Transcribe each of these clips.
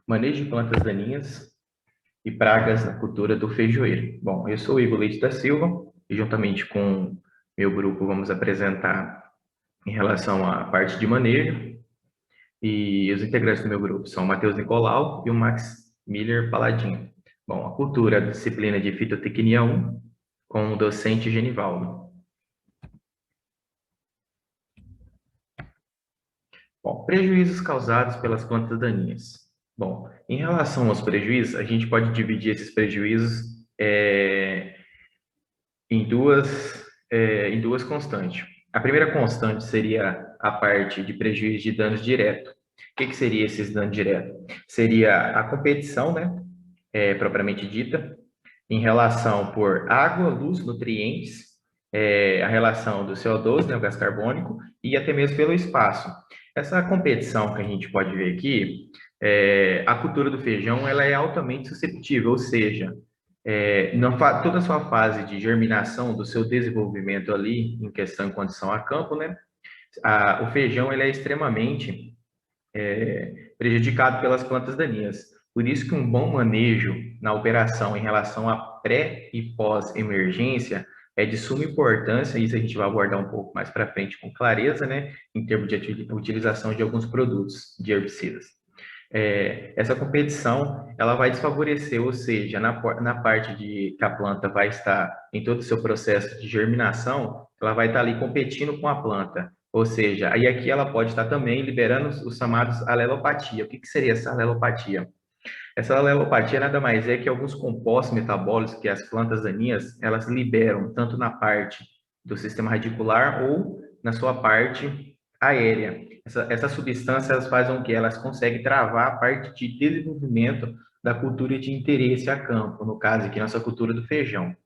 Manejo de plantas daninhas e pragas na cultura do feijoeiro. Bom, eu sou o Igor Leite da Silva e juntamente com meu grupo vamos apresentar em relação à parte de manejo, e os integrantes do meu grupo são o Matheus Nicolau e o Max Miller Paladino. Bom, a cultura, a disciplina de fitotecnia 1 com o docente Genivaldo. Bom, prejuízos causados pelas plantas daninhas. Bom, em relação aos prejuízos, a gente pode dividir esses prejuízos em duas constantes. A primeira constante seria a parte de prejuízo de danos diretos. O que seria esses danos diretos? Seria a competição, né, propriamente dita, em relação por água, luz, nutrientes, a relação do CO2, né, o gás carbônico, e até mesmo pelo espaço. Essa competição que a gente pode ver aqui, a cultura do feijão ela é altamente susceptível, ou seja, toda a sua fase de germinação, do seu desenvolvimento ali, em questão em condição a campo, né, o feijão ele é extremamente prejudicado pelas plantas daninhas. Por isso que um bom manejo na operação em relação a pré e pós-emergência é de suma importância, isso a gente vai abordar um pouco mais para frente com clareza, né, em termos de utilização de alguns produtos de herbicidas. Essa competição ela vai desfavorecer, ou seja, na parte de que a planta vai estar em todo o seu processo de germinação, ela vai estar ali competindo com a planta, ou seja, aí aqui ela pode estar também liberando os chamados alelopatia. O que seria essa alelopatia? Essa alelopatia nada mais é que alguns compostos metabólicos que as plantas daninhas elas liberam tanto na parte do sistema radicular ou na sua parte aérea. Essas substâncias fazem com que elas conseguem travar a parte de desenvolvimento da cultura de interesse a campo, no caso aqui nossa cultura do feijão.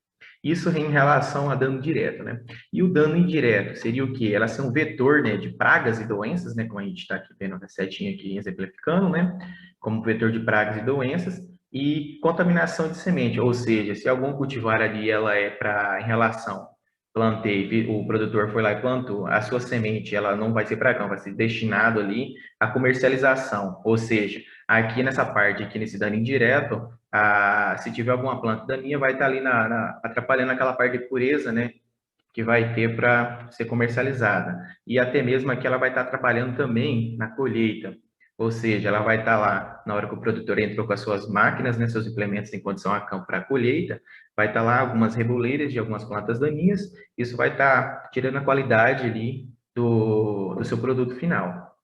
Isso em relação a dano direto, né? E o dano indireto seria o quê? Ela ser um vetor, né, de pragas e doenças, né, como a gente está aqui vendo a setinha aqui exemplificando, né, como vetor de pragas e doenças, e contaminação de semente, ou seja, se algum cultivar ali ela é para em relação plantei, o produtor foi lá e plantou, a sua semente ela não vai ser para campo, vai ser destinado ali à comercialização, ou seja, aqui nessa parte, aqui nesse dano indireto, se tiver alguma planta daninha, vai estar ali atrapalhando aquela parte de pureza, né, que vai ter para ser comercializada. E até mesmo aqui ela vai estar atrapalhando também na colheita, ou seja, ela vai estar lá na hora que o produtor entrou com as suas máquinas, né, seus implementos em condição a campo para a colheita, vai estar lá algumas reboleiras de algumas plantas daninhas, isso vai estar tirando a qualidade ali do seu produto final.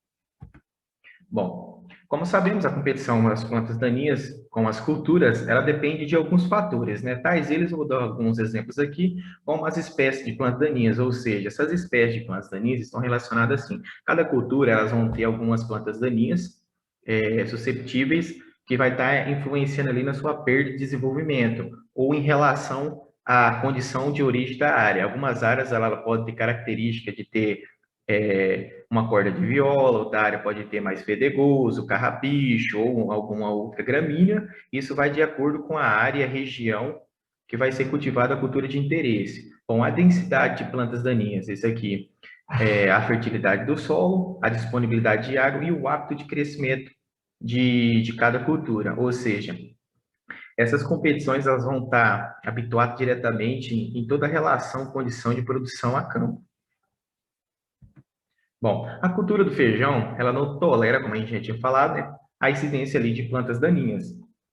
Bom, como sabemos, a competição das plantas daninhas com as culturas, ela depende de alguns fatores, né? Tais eles, eu vou dar alguns exemplos aqui, como as espécies de plantas daninhas, ou seja, essas espécies de plantas daninhas estão relacionadas assim. Cada cultura, elas vão ter algumas plantas daninhas susceptíveis que vai estar influenciando ali na sua perda de desenvolvimento, ou em relação à condição de origem da área. Algumas áreas, ela pode ter característica de ter uma corda de viola, outra área pode ter mais fedegoso, carrapicho ou alguma outra gramínea. Isso vai de acordo com a área e a região que vai ser cultivada a cultura de interesse. Bom, a densidade de plantas daninhas, esse aqui é a fertilidade do solo, a disponibilidade de água e o hábito de crescimento de cada cultura. Ou seja, essas competições elas vão estar habituadas diretamente em toda a relação, condição de produção a campo. Bom, a cultura do feijão, ela não tolera, como a gente já tinha falado, né, a incidência ali de plantas daninhas.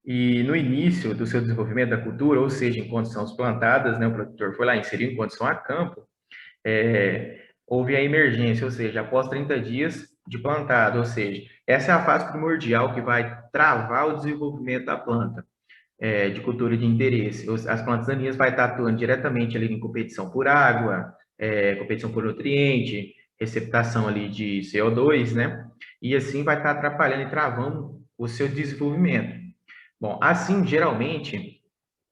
E no início do seu desenvolvimento da cultura, ou seja, em condições plantadas, né, o produtor foi lá, inseriu em condição a campo, houve a emergência, ou seja, após 30 dias de plantado, ou seja, essa é a fase primordial que vai travar o desenvolvimento da planta de cultura de interesse. As plantas daninhas vai estar atuando diretamente ali em competição por água, competição por nutriente, receptação ali de CO2, né? E assim vai estar atrapalhando e travando o seu desenvolvimento. Bom, assim, geralmente,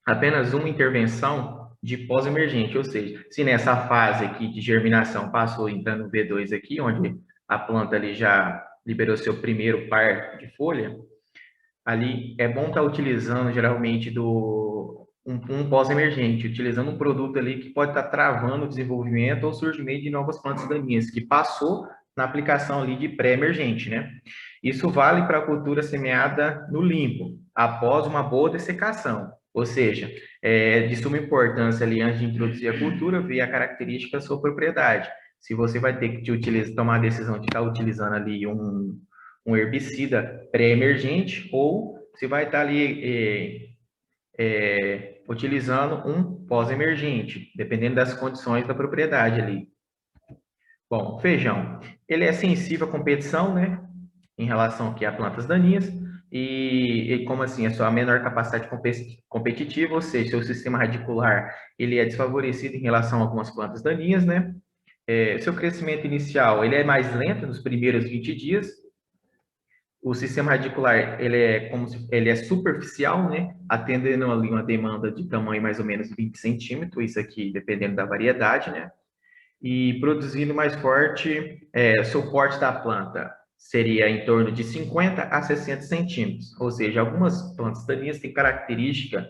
apenas uma intervenção de pós-emergente, ou seja, se nessa fase aqui de germinação passou entrando no V2 aqui, onde a planta ali já liberou seu primeiro par de folha, ali é bom estar utilizando geralmente um pós-emergente, utilizando um produto ali que pode estar travando o desenvolvimento ou surgimento de novas plantas daninhas, que passou na aplicação ali de pré-emergente, né? Isso vale para a cultura semeada no limpo, após uma boa dessecação. Ou seja, é de suma importância ali, antes de introduzir a cultura, ver a característica da sua propriedade. Se você vai ter que tomar a decisão de estar utilizando ali um herbicida pré-emergente ou se vai estar ali utilizando um pós-emergente, dependendo das condições da propriedade ali. Bom, feijão, ele é sensível à competição, né, em relação aqui a plantas daninhas, e como assim, a sua menor capacidade competitiva, ou seja, seu sistema radicular, ele é desfavorecido em relação a algumas plantas daninhas, né, seu crescimento inicial, ele é mais lento nos primeiros 20 dias, o sistema radicular, ele é superficial, né, atendendo ali uma demanda de tamanho mais ou menos 20 centímetros, isso aqui dependendo da variedade, né, e produzindo mais forte, o porte da planta seria em torno de 50 a 60 centímetros, ou seja, algumas plantas daninhas têm característica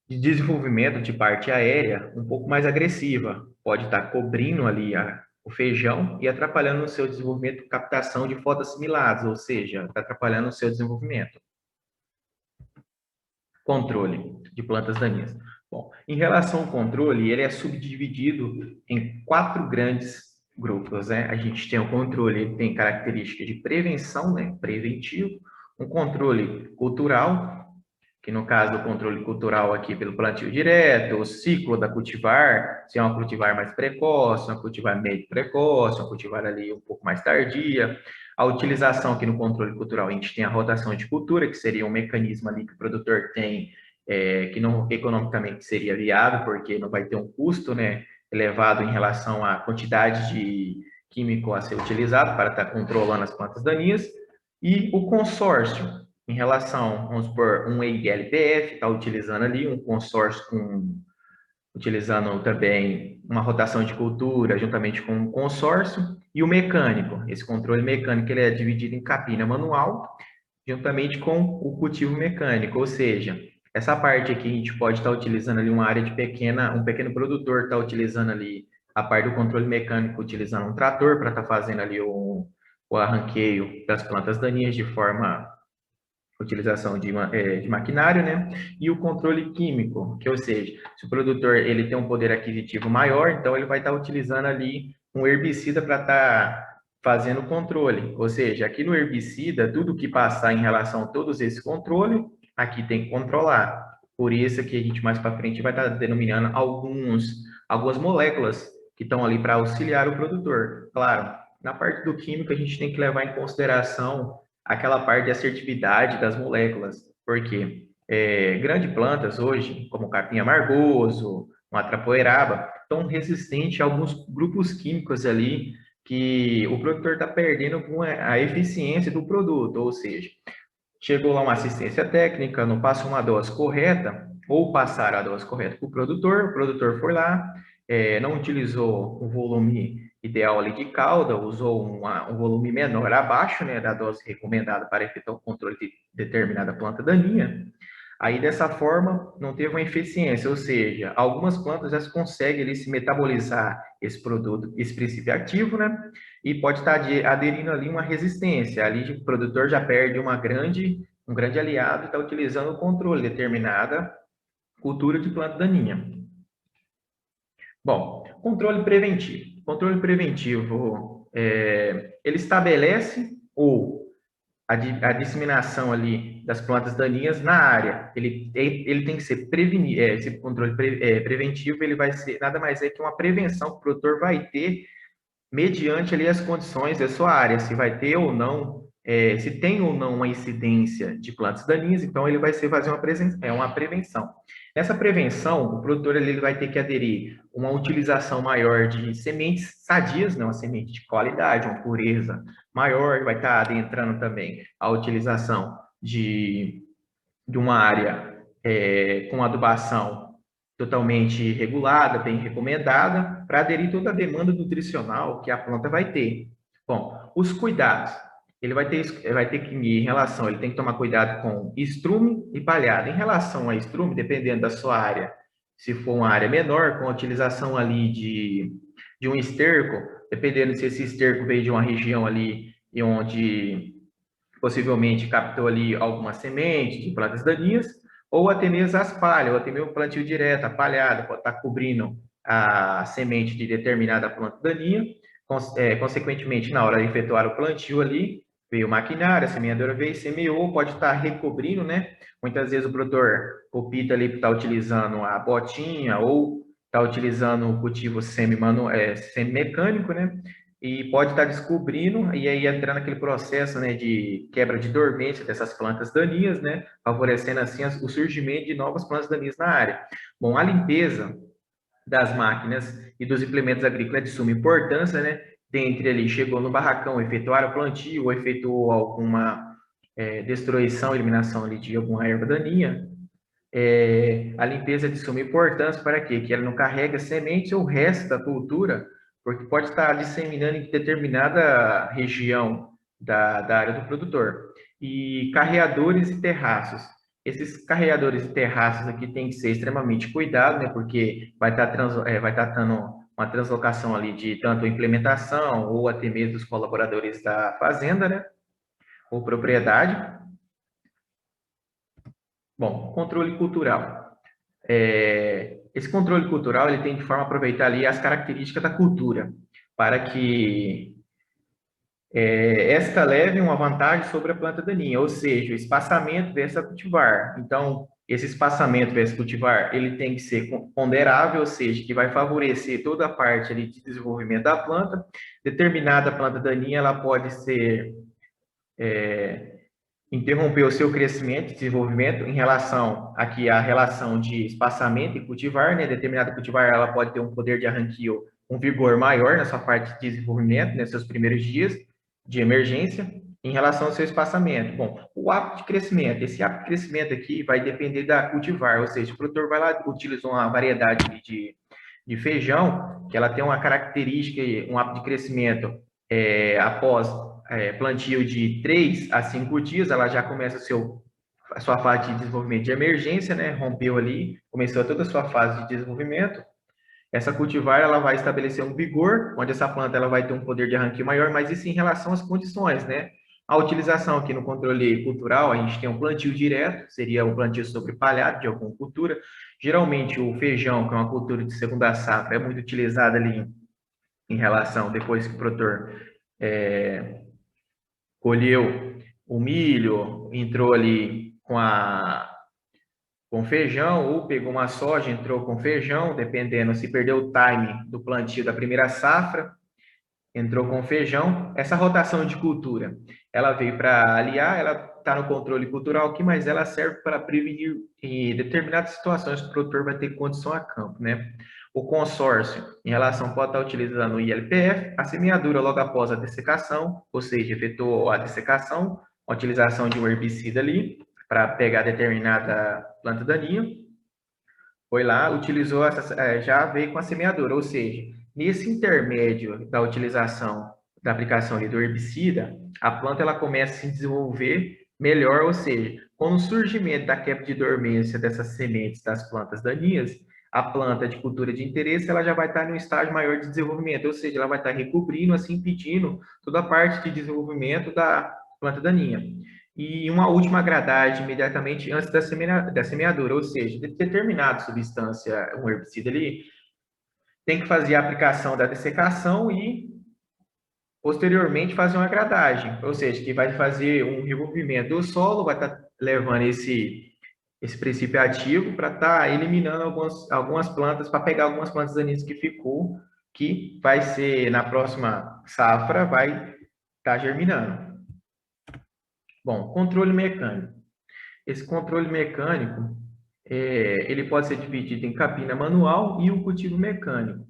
de desenvolvimento de parte aérea um pouco mais agressiva, pode estar cobrindo ali o feijão e atrapalhando o seu desenvolvimento e captação de fotoassimilados, ou seja, está atrapalhando o seu desenvolvimento. Controle de plantas daninhas. Bom, em relação ao controle, ele é subdividido em 4 grandes grupos, né? A gente tem o controle, ele tem características de prevenção, né? Preventivo, um controle cultural, que no caso do controle cultural aqui pelo plantio direto, o ciclo da cultivar, se é uma cultivar mais precoce, uma cultivar médio precoce, uma cultivar ali um pouco mais tardia. A utilização aqui no controle cultural, a gente tem a rotação de cultura, que seria um mecanismo ali que o produtor tem, que não economicamente seria viável, porque não vai ter um custo, né, elevado em relação à quantidade de químico a ser utilizado para estar controlando as plantas daninhas. E o consórcio, em relação, vamos supor, um EILPF, está utilizando ali um consórcio utilizando também uma rotação de cultura juntamente com um consórcio, e o mecânico. Esse controle mecânico ele é dividido em capina manual, juntamente com o cultivo mecânico, ou seja, essa parte aqui a gente pode estar utilizando ali uma área de um pequeno produtor está utilizando ali a parte do controle mecânico, utilizando um trator para estar fazendo ali o arranqueio das plantas daninhas de forma utilização de maquinário, né? E o controle químico, que ou seja, se o produtor ele tem um poder aquisitivo maior, então ele vai estar utilizando ali um herbicida para estar fazendo o controle. Ou seja, aqui no herbicida, tudo que passar em relação a todos esses controles, aqui tem que controlar. Por isso que a gente mais para frente vai estar denominando algumas moléculas que estão ali para auxiliar o produtor. Claro, na parte do químico a gente tem que levar em consideração aquela parte de assertividade das moléculas, porque grandes plantas hoje, como o capim amargoso, uma trapoeraba, estão resistentes a alguns grupos químicos ali que o produtor está perdendo com a eficiência do produto, ou seja, chegou lá uma assistência técnica, não passa uma dose correta, ou passar a dose correta para o produtor foi lá, não utilizou o volume ideal ali de cauda, usou um volume menor abaixo, né, da dose recomendada para efetuar o controle de determinada planta daninha. Aí, dessa forma, não teve uma eficiência, ou seja, algumas plantas já conseguem ali se metabolizar esse produto, esse princípio ativo, né? E pode estar aderindo ali uma resistência. Ali o produtor já perde um grande aliado e está utilizando o controle de determinada cultura de planta daninha. Bom, controle preventivo. Controle preventivo, ele estabelece a disseminação ali das plantas daninhas na área. Ele tem que ser prevenido, esse controle preventivo, ele vai ser nada mais é que uma prevenção que o produtor vai ter mediante ali as condições da sua área, se vai ter ou não, se tem ou não uma incidência de plantas daninhas, então ele vai fazer uma prevenção. Nessa prevenção, o produtor ele vai ter que aderir a uma utilização maior de sementes sadias, né, uma semente de qualidade, uma pureza maior, vai estar adentrando também a utilização de uma área com adubação totalmente regulada, bem recomendada, para aderir toda a demanda nutricional que a planta vai ter. Bom, os cuidados. Ele vai ter que, em relação, ele tem que tomar cuidado com estrume e palhada. Em relação a estrume, dependendo da sua área, se for uma área menor, com a utilização ali de um esterco, dependendo se esse esterco veio de uma região ali e onde possivelmente captou ali alguma semente de plantas daninhas, ou até mesmo as palhas, ou até mesmo o plantio direto, a palhada, pode estar cobrindo a semente de determinada planta daninha. Consequentemente, na hora de efetuar o plantio ali, veio o maquinário, a semeadora veio e semeou, pode estar recobrindo, né? Muitas vezes o produtor opta ali por estar utilizando a botinha ou está utilizando o cultivo semi-mecânico, né? E pode estar descobrindo e aí entrar naquele processo, né, de quebra de dormência dessas plantas daninhas, né, favorecendo assim o surgimento de novas plantas daninhas na área. Bom, a limpeza das máquinas e dos implementos agrícolas é de suma importância, né? Dentre ali, chegou no barracão, efetuar o plantio ou efetuou alguma destruição, eliminação ali de alguma erva daninha, a limpeza é de suma importância para quê? Que ela não carrega sementes ou resto da cultura, porque pode estar disseminando em determinada região da área do produtor. E carreadores e terraços. Esses carreadores e terraços aqui tem que ser extremamente cuidado, né? Porque vai estar dando uma translocação ali de tanto implementação ou até mesmo dos colaboradores da fazenda, né? Ou propriedade. Bom, controle cultural. Esse controle cultural ele tem de forma a aproveitar ali as características da cultura, para que esta leve uma vantagem sobre a planta daninha, ou seja, o espaçamento versus cultivar. Então, esse espaçamento versus cultivar, ele tem que ser ponderável, ou seja, que vai favorecer toda a parte ali de desenvolvimento da planta. Determinada planta daninha, ela pode ser interromper o seu crescimento e desenvolvimento em relação aqui à relação de espaçamento e cultivar, né? Determinada cultivar ela pode ter um poder de arranquio, um vigor maior na sua parte de desenvolvimento, nesses seus primeiros dias de emergência, em relação ao seu espaçamento. Bom, o hábito de crescimento, esse hábito de crescimento aqui vai depender da cultivar, ou seja, o produtor vai lá, utiliza uma variedade de feijão, que ela tem uma característica, um hábito de crescimento após plantio de 3 a 5 dias, ela já começa a sua fase de desenvolvimento de emergência, né? Rompeu ali, começou toda a sua fase de desenvolvimento. Essa cultivar, ela vai estabelecer um vigor, onde essa planta ela vai ter um poder de arranque maior, mas isso em relação às condições, né? A utilização aqui no controle cultural, a gente tem um plantio direto, seria um plantio sobre palhado de alguma cultura. Geralmente o feijão, que é uma cultura de segunda safra, é muito utilizado ali em relação, depois que o produtor colheu o milho, entrou ali com feijão, ou pegou uma soja, entrou com feijão, dependendo se perdeu o time do plantio da primeira safra, entrou com feijão. Essa rotação de cultura, ela veio para aliar, ela está no controle cultural aqui, mas ela serve para prevenir em determinadas situações que o produtor vai ter condição a campo, né? O consórcio, em relação, pode estar utilizando o ILPF, a semeadura logo após a dessecação, ou seja, efetuou a dessecação, a utilização de um herbicida ali, para pegar determinada planta daninha, foi lá, utilizou, já veio com a semeadora, ou seja, nesse intermédio da utilização, da aplicação ali do herbicida, a planta ela começa a se desenvolver melhor, ou seja, com o surgimento da quebra de dormência dessas sementes das plantas daninhas, a planta de cultura de interesse ela já vai estar em um estágio maior de desenvolvimento, ou seja, ela vai estar recobrindo, assim, impedindo toda a parte de desenvolvimento da planta daninha. E uma última gradagem imediatamente antes da semeadura, ou seja, de determinada substância, um herbicida ali, tem que fazer a aplicação da dessecação e posteriormente fazer uma gradagem, ou seja, que vai fazer um revolvimento do solo, vai estar levando esse princípio ativo para estar eliminando algumas plantas, para pegar algumas plantas daninhas que ficou, que vai ser na próxima safra, vai estar germinando. Bom, controle mecânico. Esse controle mecânico, ele pode ser dividido em capina manual e o cultivo mecânico.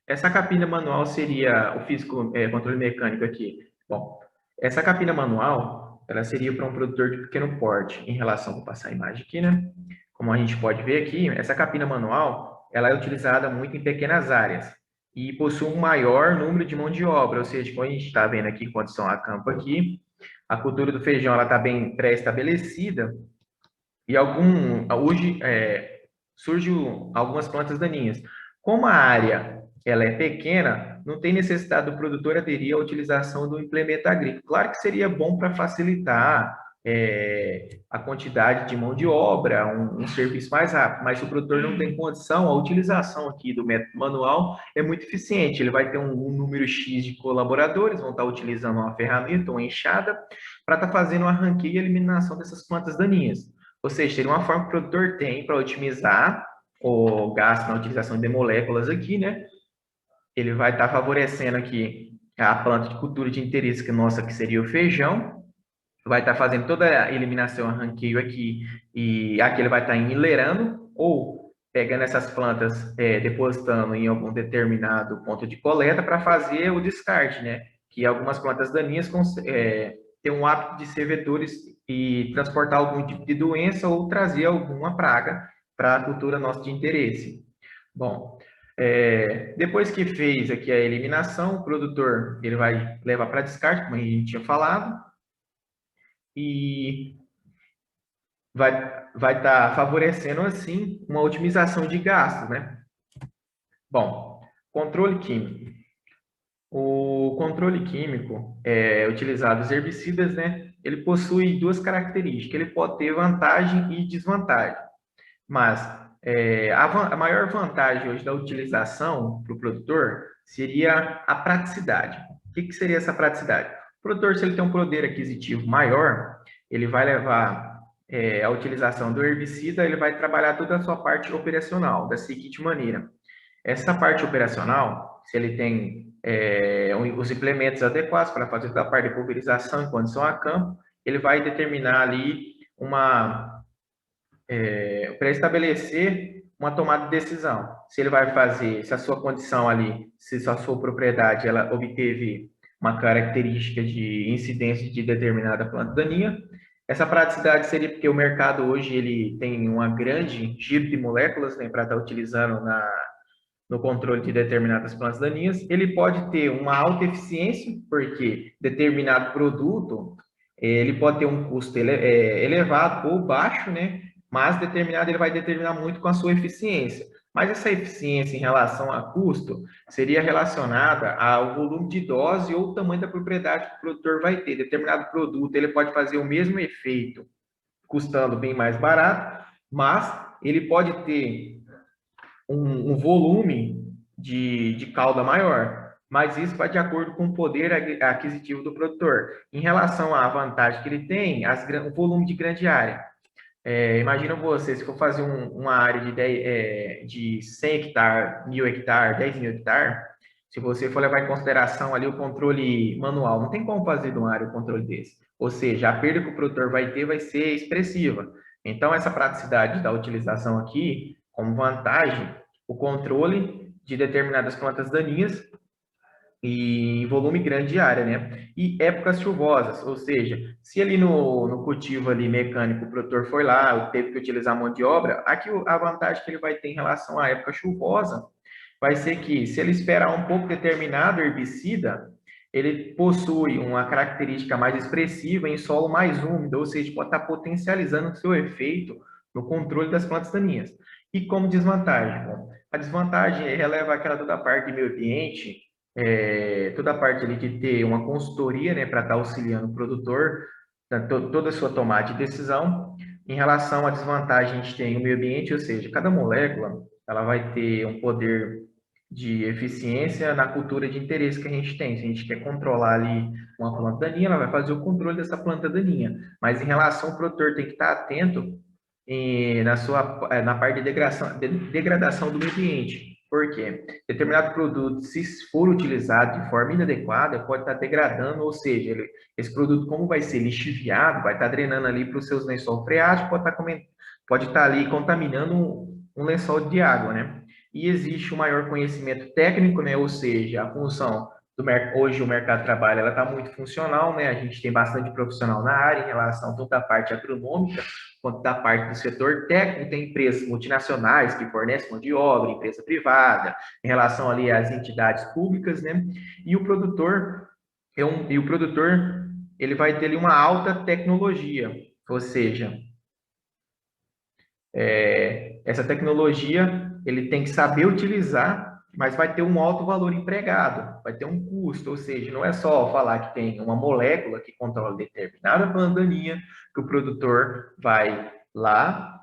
Essa capina manual seria o físico, controle mecânico aqui. Bom, essa capina manual, ela seria para um produtor de pequeno porte, em relação, vou passar a imagem aqui, né? Como a gente pode ver aqui, essa capina manual, ela é utilizada muito em pequenas áreas e possui um maior número de mão de obra, ou seja, como a gente está vendo aqui, condição a campo aqui, a cultura do feijão ela está bem pré-estabelecida, e hoje surgem algumas plantas daninhas. Como a área ela é pequena, não tem necessidade do produtor aderir à utilização do implemento agrícola. Claro que seria bom para facilitar a quantidade de mão de obra, um serviço mais rápido, mas se o produtor não tem condição, a utilização aqui do método manual é muito eficiente. Ele vai ter um número X de colaboradores, vão estar utilizando uma ferramenta, uma enxada, para estar fazendo o arranque e eliminação dessas plantas daninhas. Ou seja, seria uma forma que o produtor tem para otimizar o gasto na utilização de moléculas aqui, né? Ele vai estar favorecendo aqui a planta de cultura de interesse que nossa, que seria o feijão, vai estar fazendo toda a eliminação, arranqueio aqui, e aqui ele vai estar enfileirando, ou pegando essas plantas, depositando em algum determinado ponto de coleta para fazer o descarte, né? Que algumas plantas daninhas têm um hábito de ser vetores e transportar algum tipo de doença ou trazer alguma praga para a cultura nossa de interesse. Bom, depois que fez aqui a eliminação, o produtor ele vai levar para descarte, como a gente tinha falado, e vai estar favorecendo, assim, uma otimização de gastos, né? Bom, controle químico. O controle químico utilizado os herbicidas, né? Ele possui duas características. Ele pode ter vantagem e desvantagem. Mas a maior vantagem hoje da utilização para o produtor seria a praticidade. O que seria essa praticidade? O produtor, se ele tem um poder aquisitivo maior, ele vai levar a utilização do herbicida, ele vai trabalhar toda a sua parte operacional, da seguinte maneira. Essa parte operacional, se ele tem os implementos adequados para fazer toda a parte de pulverização em condição a campo, ele vai determinar ali para estabelecer uma tomada de decisão. Se ele vai fazer, se a sua condição ali, se a sua propriedade, ela obteve uma característica de incidência de determinada planta daninha. Essa praticidade seria porque o mercado hoje ele tem uma grande giro de moléculas, né, para estar utilizando no controle de determinadas plantas daninhas. Ele pode ter uma alta eficiência, porque determinado produto ele pode ter um custo elevado ou baixo, né? Mas determinado ele vai determinar muito com a sua eficiência. Mas essa eficiência em relação a custo seria relacionada ao volume de dose ou tamanho da propriedade que o produtor vai ter. Determinado produto ele pode fazer o mesmo efeito custando bem mais barato, mas ele pode ter um volume de cauda maior, mas isso vai de acordo com o poder aquisitivo do produtor. Em relação à vantagem que ele tem, o volume de grande área. Imagina você, se for fazer uma área de 100 hectares, 1.000 hectares, 10.000 hectares, se você for levar em consideração ali o controle manual, não tem como fazer de uma área um controle desse. Ou seja, a perda que o produtor vai ter vai ser expressiva. Então, essa praticidade da utilização aqui, como vantagem, o controle de determinadas plantas daninhas e em volume grande de área, né? E épocas chuvosas, ou seja, se ali no cultivo ali mecânico o produtor foi lá, teve que utilizar mão de obra, aqui a vantagem que ele vai ter em relação à época chuvosa vai ser que se ele esperar um pouco determinado herbicida, ele possui uma característica mais expressiva em solo mais úmido, ou seja, pode estar potencializando o seu efeito no controle das plantas daninhas. E como desvantagem? Bom, a desvantagem releva aquela toda a parte de meio ambiente, toda a parte ali de ter uma consultoria, né, para estar auxiliando o produtor, toda a sua tomada de decisão. Em relação à desvantagem, a gente tem o meio ambiente, ou seja, cada molécula ela vai ter um poder de eficiência na cultura de interesse que a gente tem. Se a gente quer controlar ali uma planta daninha, ela vai fazer o controle dessa planta daninha. Mas em relação ao produtor, tem que estar atento na parte de degradação do meio ambiente. Por quê? Determinado produto, se for utilizado de forma inadequada, pode estar degradando, ou seja, esse produto, como vai ser lixiviado, vai estar drenando ali para os seus lençol freático, pode estar ali contaminando um lençol de água, né? E existe um maior conhecimento técnico, né? Ou seja, a função hoje o mercado de trabalho ela está muito funcional, né? A gente tem bastante profissional na área em relação a toda a parte agronômica, quanto da parte do setor técnico, tem empresas multinacionais que fornecem mão de obra, empresa privada, em relação ali às entidades públicas, né? E o produtor ele vai ter ali uma alta tecnologia, ou seja, essa tecnologia ele tem que saber utilizar mas vai ter um alto valor empregado, vai ter um custo, ou seja, não é só falar que tem uma molécula que controla determinada planta daninha, que o produtor vai lá,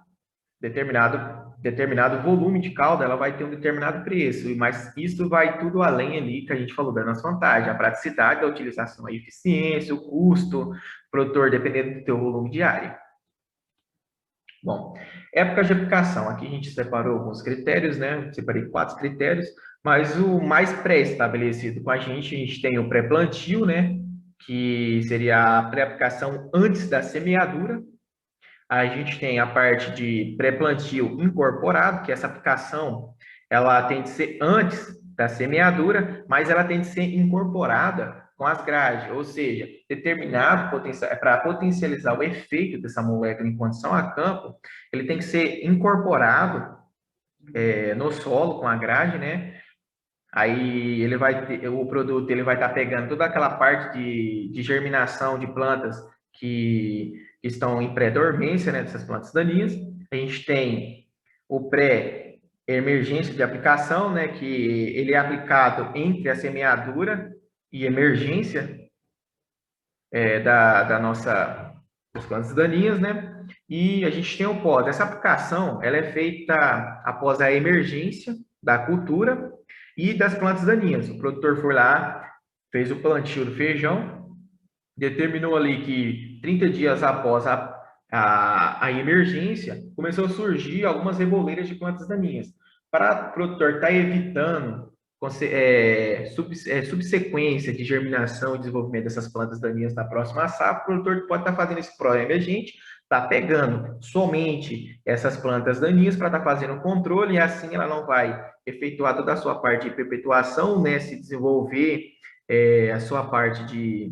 determinado volume de calda, ela vai ter um determinado preço, mas isso vai tudo além ali que a gente falou da nossa vantagem, a praticidade, a utilização, a eficiência, o custo, produtor, dependendo do teu volume diário. Bom, época de aplicação. Aqui a gente separou alguns critérios, né? Separei 4 critérios, mas o mais pré-estabelecido com a gente tem o pré-plantio, né? Que seria a pré-aplicação antes da semeadura. A gente tem a parte de pré-plantio incorporado, que essa aplicação ela tem de ser antes da semeadura, mas ela tem de ser incorporada com as grades, ou seja, determinado para potencializar o efeito dessa molécula em condição a campo, ele tem que ser incorporado no solo com a grade, né? Aí ele vai ter, o produto ele vai estar pegando toda aquela parte de germinação de plantas que estão em pré-dormência, né, dessas plantas daninhas. A gente tem o pré-emergência de aplicação, né, que ele é aplicado entre a semeadura e emergência da nossa das plantas daninhas, né? E a gente tem o pós. Essa aplicação ela é feita após a emergência da cultura e das plantas daninhas. O produtor foi lá, fez o plantio do feijão, determinou ali que 30 dias após a emergência, começou a surgir algumas reboleiras de plantas daninhas. Para o produtor estar evitando subsequência de germinação e desenvolvimento dessas plantas daninhas na próxima safra, o produtor pode estar fazendo esse pró-emergente, está pegando somente essas plantas daninhas para estar fazendo o controle, e assim ela não vai efetuar toda a sua parte de perpetuação, né, se desenvolver a sua parte de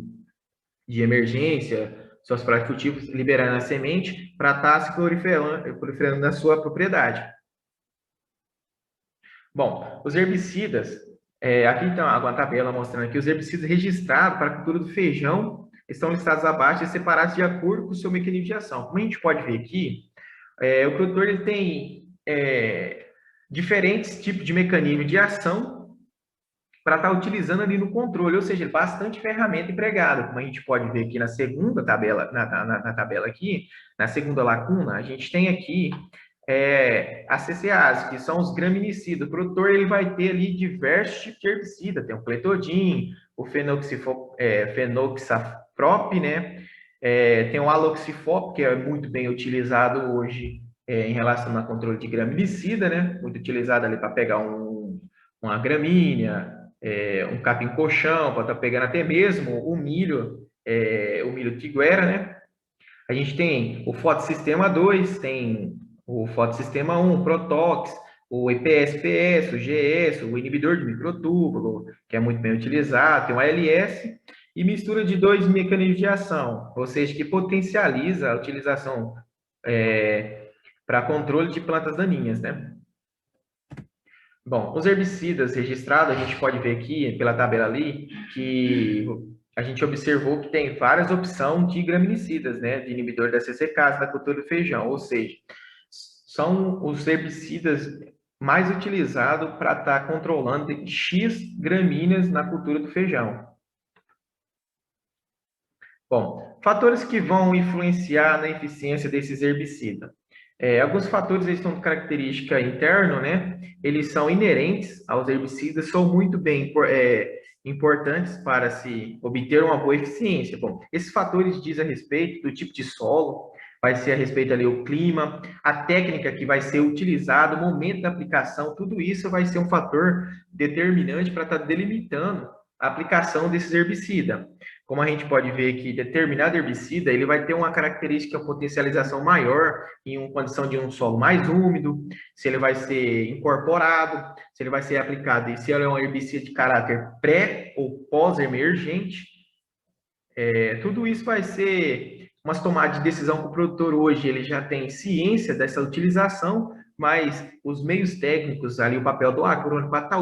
emergência, suas práticas cultivos, liberando a semente para estar se proliferando na sua propriedade. Bom, os herbicidas, aqui está uma tabela mostrando que os herbicidas registrados para a cultura do feijão estão listados abaixo e separados de acordo com o seu mecanismo de ação. Como a gente pode ver aqui, o produtor ele tem diferentes tipos de mecanismo de ação para estar utilizando ali no controle, ou seja, bastante ferramenta empregada, como a gente pode ver aqui na segunda tabela, na tabela aqui, na segunda lacuna, a gente tem aqui as CCAs, que são os graminicidas. O produtor ele vai ter ali diversos tipos de herbicida, tem o cletodin, o fenoxaprop, né? Tem o aloxifop, que é muito bem utilizado hoje em relação ao controle de graminicida, né? Muito utilizado ali para pegar uma gramínea, um capim-colchão, para estar pegando até mesmo o milho tiguera, né? A gente tem o fotossistema 2, tem o fotossistema 1, Protox, o EPS-PS, o GS, o inibidor de microtúbulo, que é muito bem utilizado, tem o ALS, e mistura de 2 mecanismos de ação, ou seja, que potencializa a utilização para controle de plantas daninhas, né? Bom, os herbicidas registrados, a gente pode ver aqui pela tabela ali que a gente observou que tem várias opções de graminicidas, né, de inibidor da CCK na cultura do feijão, ou seja, são os herbicidas mais utilizados para estar controlando X gramíneas na cultura do feijão. Bom, fatores que vão influenciar na eficiência desses herbicidas. Alguns fatores eles são de característica interna, né? Eles são inerentes aos herbicidas, são muito bem importantes para se obter uma boa eficiência. Bom, esses fatores dizem a respeito do tipo de solo, vai ser a respeito ali o clima, a técnica que vai ser utilizada, o momento da aplicação, tudo isso vai ser um fator determinante para estar delimitando a aplicação desses herbicidas. Como a gente pode ver que determinado herbicida, ele vai ter uma característica potencialização maior em uma condição de um solo mais úmido, se ele vai ser incorporado, se ele vai ser aplicado, e se ele é um herbicida de caráter pré ou pós-emergente, tudo isso vai ser umas tomadas de decisão que o produtor hoje ele já tem ciência dessa utilização, mas os meios técnicos ali, o papel do agrônomo para estar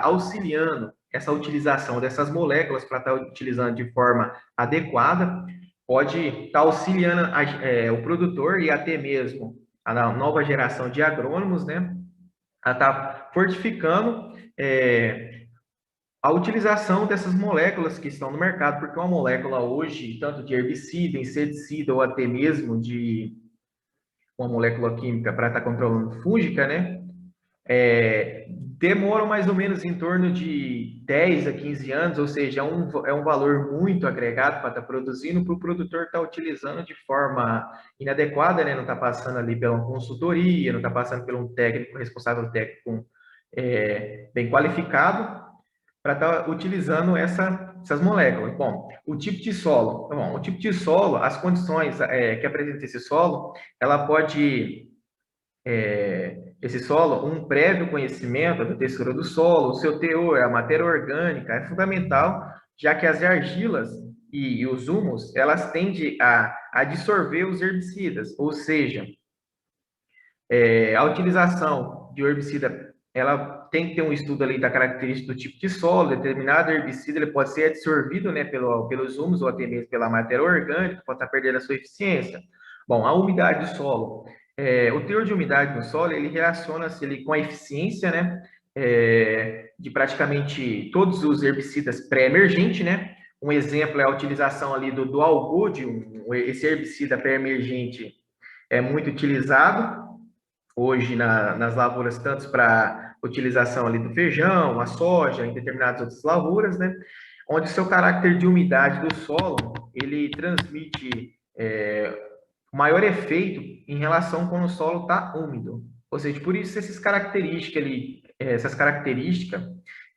auxiliando essa utilização dessas moléculas para estar utilizando de forma adequada, pode estar auxiliando o produtor e até mesmo a nova geração de agrônomos, né, a estar fortificando a utilização dessas moléculas que estão no mercado, porque uma molécula hoje, tanto de herbicida, inseticida ou até mesmo de uma molécula química para estar controlando fúngica, né? Demoram mais ou menos em torno de 10 a 15 anos, ou seja, é um valor muito agregado para estar produzindo, para o produtor estar utilizando de forma inadequada, né? Não está passando ali pela consultoria, não está passando por um técnico, responsável técnico bem qualificado, para estar utilizando essas moléculas. Bom, o tipo de solo. Bom, o tipo de solo, as condições que apresenta esse solo, ela pode esse solo, um prévio conhecimento da textura do solo, o seu teor, a matéria orgânica, é fundamental, já que as argilas e os humus, elas tendem a dissolver os herbicidas, ou seja, a utilização de herbicida, ela tem que ter um estudo ali da característica do tipo de solo, determinado herbicida, ele pode ser absorvido, né, pelos humus ou até mesmo pela matéria orgânica, pode estar perdendo a sua eficiência. Bom, a umidade do solo, o teor de umidade no solo, ele relaciona-se ali com a eficiência, né, de praticamente todos os herbicidas pré-emergentes, né. Um exemplo é a utilização ali do Algodium, esse herbicida pré-emergente é muito utilizado hoje nas lavouras, tanto para utilização ali do feijão, a soja, em determinadas outras lavouras, né? Onde o seu caráter de umidade do solo, ele transmite maior efeito em relação quando o solo está úmido. Ou seja, por isso essas características,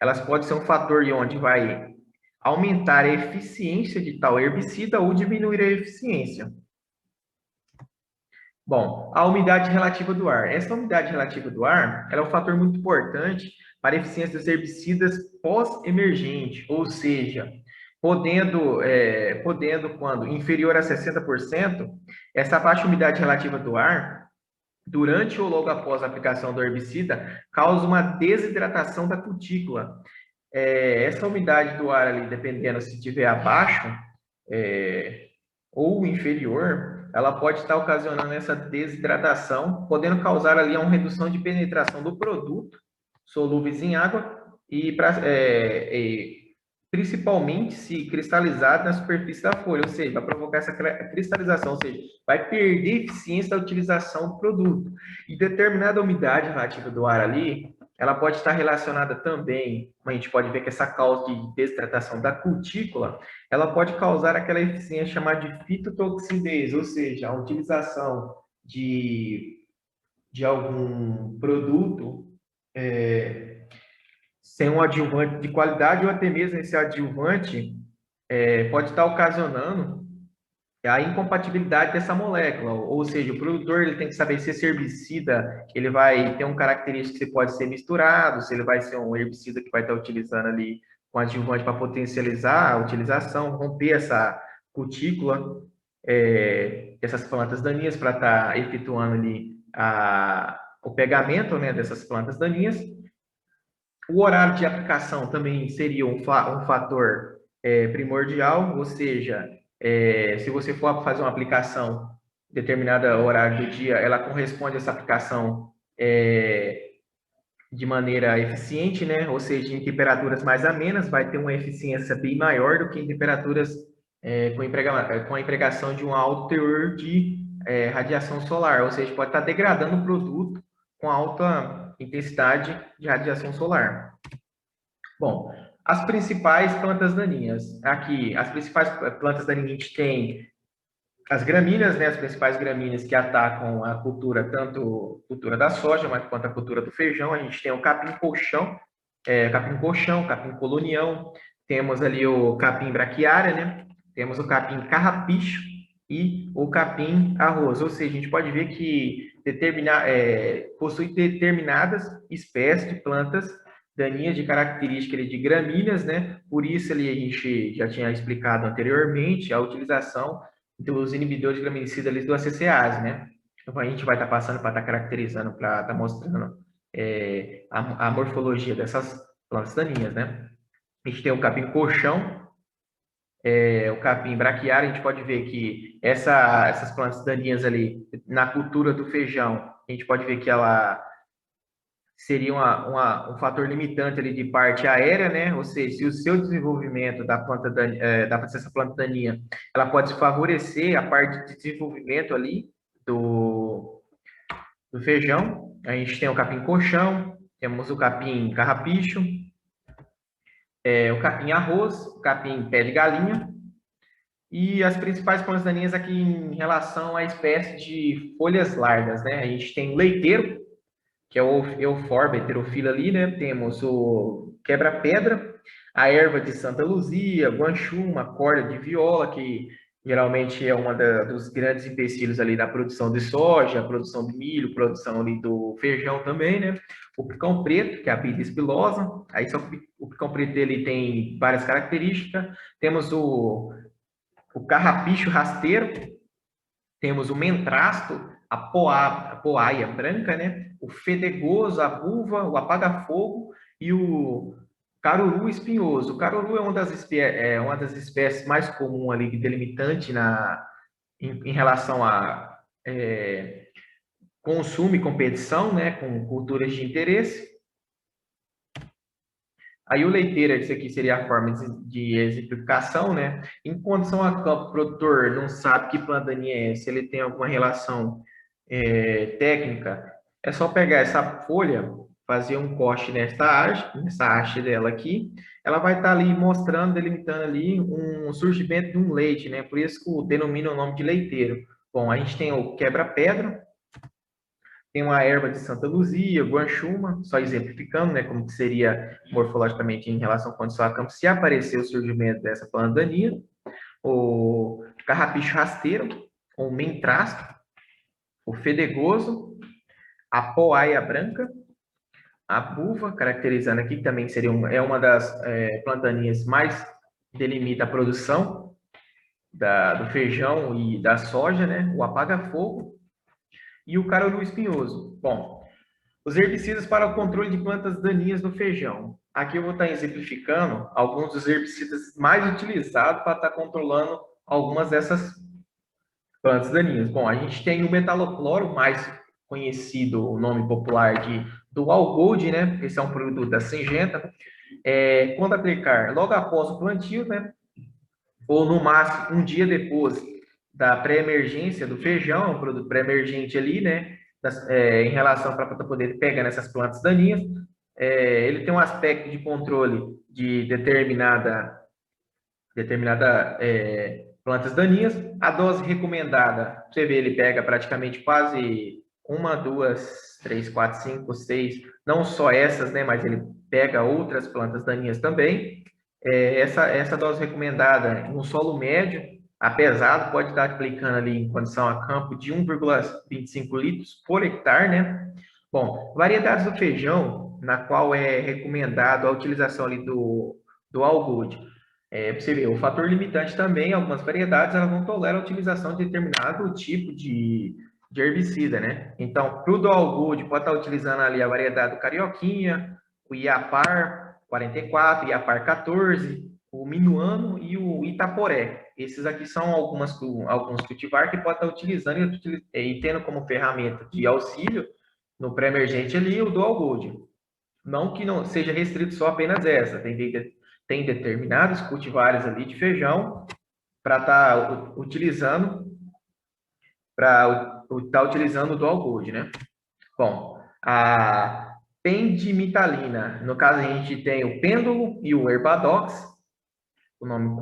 elas podem ser um fator de onde vai aumentar a eficiência de tal herbicida ou diminuir a eficiência. Bom, a umidade relativa do ar. Essa umidade relativa do ar, ela é um fator muito importante para a eficiência dos herbicidas pós-emergente, ou seja, podendo, quando inferior a 60%, essa baixa umidade relativa do ar, durante ou logo após a aplicação do herbicida, causa uma desidratação da cutícula. Essa umidade do ar ali, dependendo se estiver abaixo, ou inferior, ela pode estar ocasionando essa desidratação, podendo causar ali uma redução de penetração do produto solúveis em água e principalmente se cristalizar na superfície da folha, ou seja, vai provocar essa cristalização, ou seja, vai perder eficiência da utilização do produto. E determinada umidade relativa do ar ali, ela pode estar relacionada também, a gente pode ver que essa causa de desidratação da cutícula, ela pode causar aquela eficiência chamada de fitotoxidez, ou seja, a utilização de algum produto sem um adjuvante de qualidade ou até mesmo esse adjuvante pode estar ocasionando a incompatibilidade dessa molécula, ou seja, o produtor ele tem que saber se esse herbicida ele vai ter um característica que pode ser misturado, se ele vai ser um herbicida que vai estar utilizando ali com adjuvante para potencializar a utilização, romper essa cutícula dessas plantas daninhas para estar efetuando ali o pegamento, né, dessas plantas daninhas. O horário de aplicação também seria um fator primordial, ou seja, se você for fazer uma aplicação em determinado horário do dia, ela corresponde a essa aplicação de maneira eficiente, né? Ou seja, em temperaturas mais amenas, vai ter uma eficiência bem maior do que em temperaturas com a empregação de um alto teor de radiação solar, ou seja, pode estar degradando o produto com alta intensidade de radiação solar. Bom, as principais plantas daninhas. Aqui, as principais plantas daninhas, a gente tem as gramíneas, né? As principais gramíneas que atacam a cultura, tanto a cultura da soja, mas quanto a cultura do feijão. A gente tem o capim-colchão, capim colonião, temos ali o capim braquiária, né? Temos o capim carrapicho e o capim arroz. Ou seja, a gente pode ver que possui determinadas espécies de plantas daninhas de característica de gramíneas, né? Por isso ali a gente já tinha explicado anteriormente a utilização dos inibidores de graminicida do ACCase, né? Então a gente vai estar passando para estar caracterizando, para estar mostrando a morfologia dessas plantas daninhas, né? A gente tem o capim colchão, o capim braquiário, a gente pode ver que essas plantas daninhas ali, na cultura do feijão, a gente pode ver que seria um fator limitante ali de parte aérea, né? Ou seja, se o seu desenvolvimento da planta dessa planta daninha, ela pode favorecer a parte de desenvolvimento ali do feijão. A gente tem o capim colchão, temos o capim carrapicho, o capim arroz, o capim pé de galinha, e as principais plantas daninhas aqui em relação à espécie de folhas largas, né? A gente tem o leiteiro, que é o Euphorba heterofila ali, né? Temos o quebra-pedra, a erva de Santa Luzia, guanchuma, corda de viola, que geralmente é dos grandes empecilhos ali da produção de soja, produção de milho, produção ali do feijão também, né? O picão preto, que é a Apis pilosa, aí só o picão preto ele tem várias características. Temos o carrapicho rasteiro, temos o mentrasto, a poaia branca, né? O fedegoso, a buva, o apaga-fogo e o caruru espinhoso. O caruru é uma das espécies mais comuns ali, delimitante em relação a consumo e competição, né? Com culturas de interesse. Aí o leiteiro, esse aqui seria a forma de exemplificação, né? Em condição a campo, o produtor não sabe que planta daninha é, se ele tem alguma relação técnica, é só pegar essa folha, fazer um corte nessa haste dela aqui, ela vai estar ali mostrando, delimitando ali um surgimento de um leite, né? Por isso que denomina o nome de leiteiro. Bom, a gente tem o quebra-pedra, tem uma erva de Santa Luzia, guanchuma, só exemplificando, né, como que seria morfologicamente em relação à condição a campo, se aparecer o surgimento dessa planta daninha, o carrapicho rasteiro, o mentrasto, o fedegoso, a poaia branca, a buva, caracterizando aqui, que também seria é uma das plantaninhas mais delimita a produção do feijão e da soja, né, o apaga-fogo e o caruru espinhoso. Bom, os herbicidas para o controle de plantas daninhas no feijão. Aqui eu vou estar exemplificando alguns dos herbicidas mais utilizados para estar controlando algumas dessas plantas daninhas. Bom, a gente tem o metalocloro, mais conhecido, o nome popular de Dual Gold, né? Esse é um produto da Syngenta. Quando aplicar? Logo após o plantio, né? Ou no máximo um dia depois da pré-emergência do feijão, é um produto pré-emergente ali, né? Em relação para poder pegar nessas plantas daninhas. Ele tem um aspecto de controle de determinada plantas daninhas. A dose recomendada, você vê, ele pega praticamente quase uma, duas, três, quatro, cinco, seis, não só essas, né, mas ele pega outras plantas daninhas também. Essa dose recomendada no solo médio, a pesado, pode estar aplicando ali em condição a campo de 1,25 litros por hectare, né? Bom, variedades do feijão, na qual é recomendado a utilização ali do All Good. Para você ver, o fator limitante também, algumas variedades, elas não toleram a utilização de determinado tipo de herbicida, né? Então, para o Dual Good, pode estar utilizando ali a variedade do Carioquinha, o Iapar 44, Iapar 14, o Minuano e o Itaporé. Esses aqui são alguns cultivares que pode estar utilizando e tendo como ferramenta de auxílio no pré-emergente ali o Dual Gold. Não que não seja restrito só apenas essa, tem determinados cultivares ali de feijão para estar utilizando o Dual Gold, né? Bom, a pendimitalina, no caso a gente tem o pêndulo e o herbadox, o nome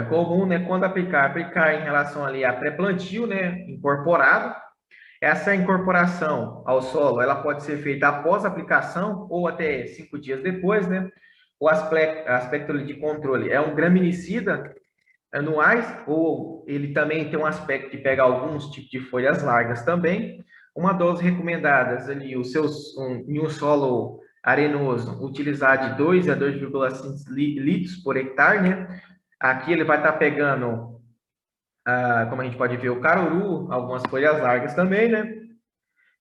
comum, né? Quando aplicar em relação ali a pré-plantio, né? Incorporado. Essa incorporação ao solo, ela pode ser feita após a aplicação ou até 5 dias depois, né? O aspecto de controle é um graminicida anuais, ou ele também tem um aspecto de pegar alguns tipos de folhas largas também. Uma dose recomendada ali, em um solo arenoso, utilizar de 2 a 2,5 litros por hectare, né? Aqui ele vai estar pegando, como a gente pode ver, o caruru, algumas folhas largas também, né?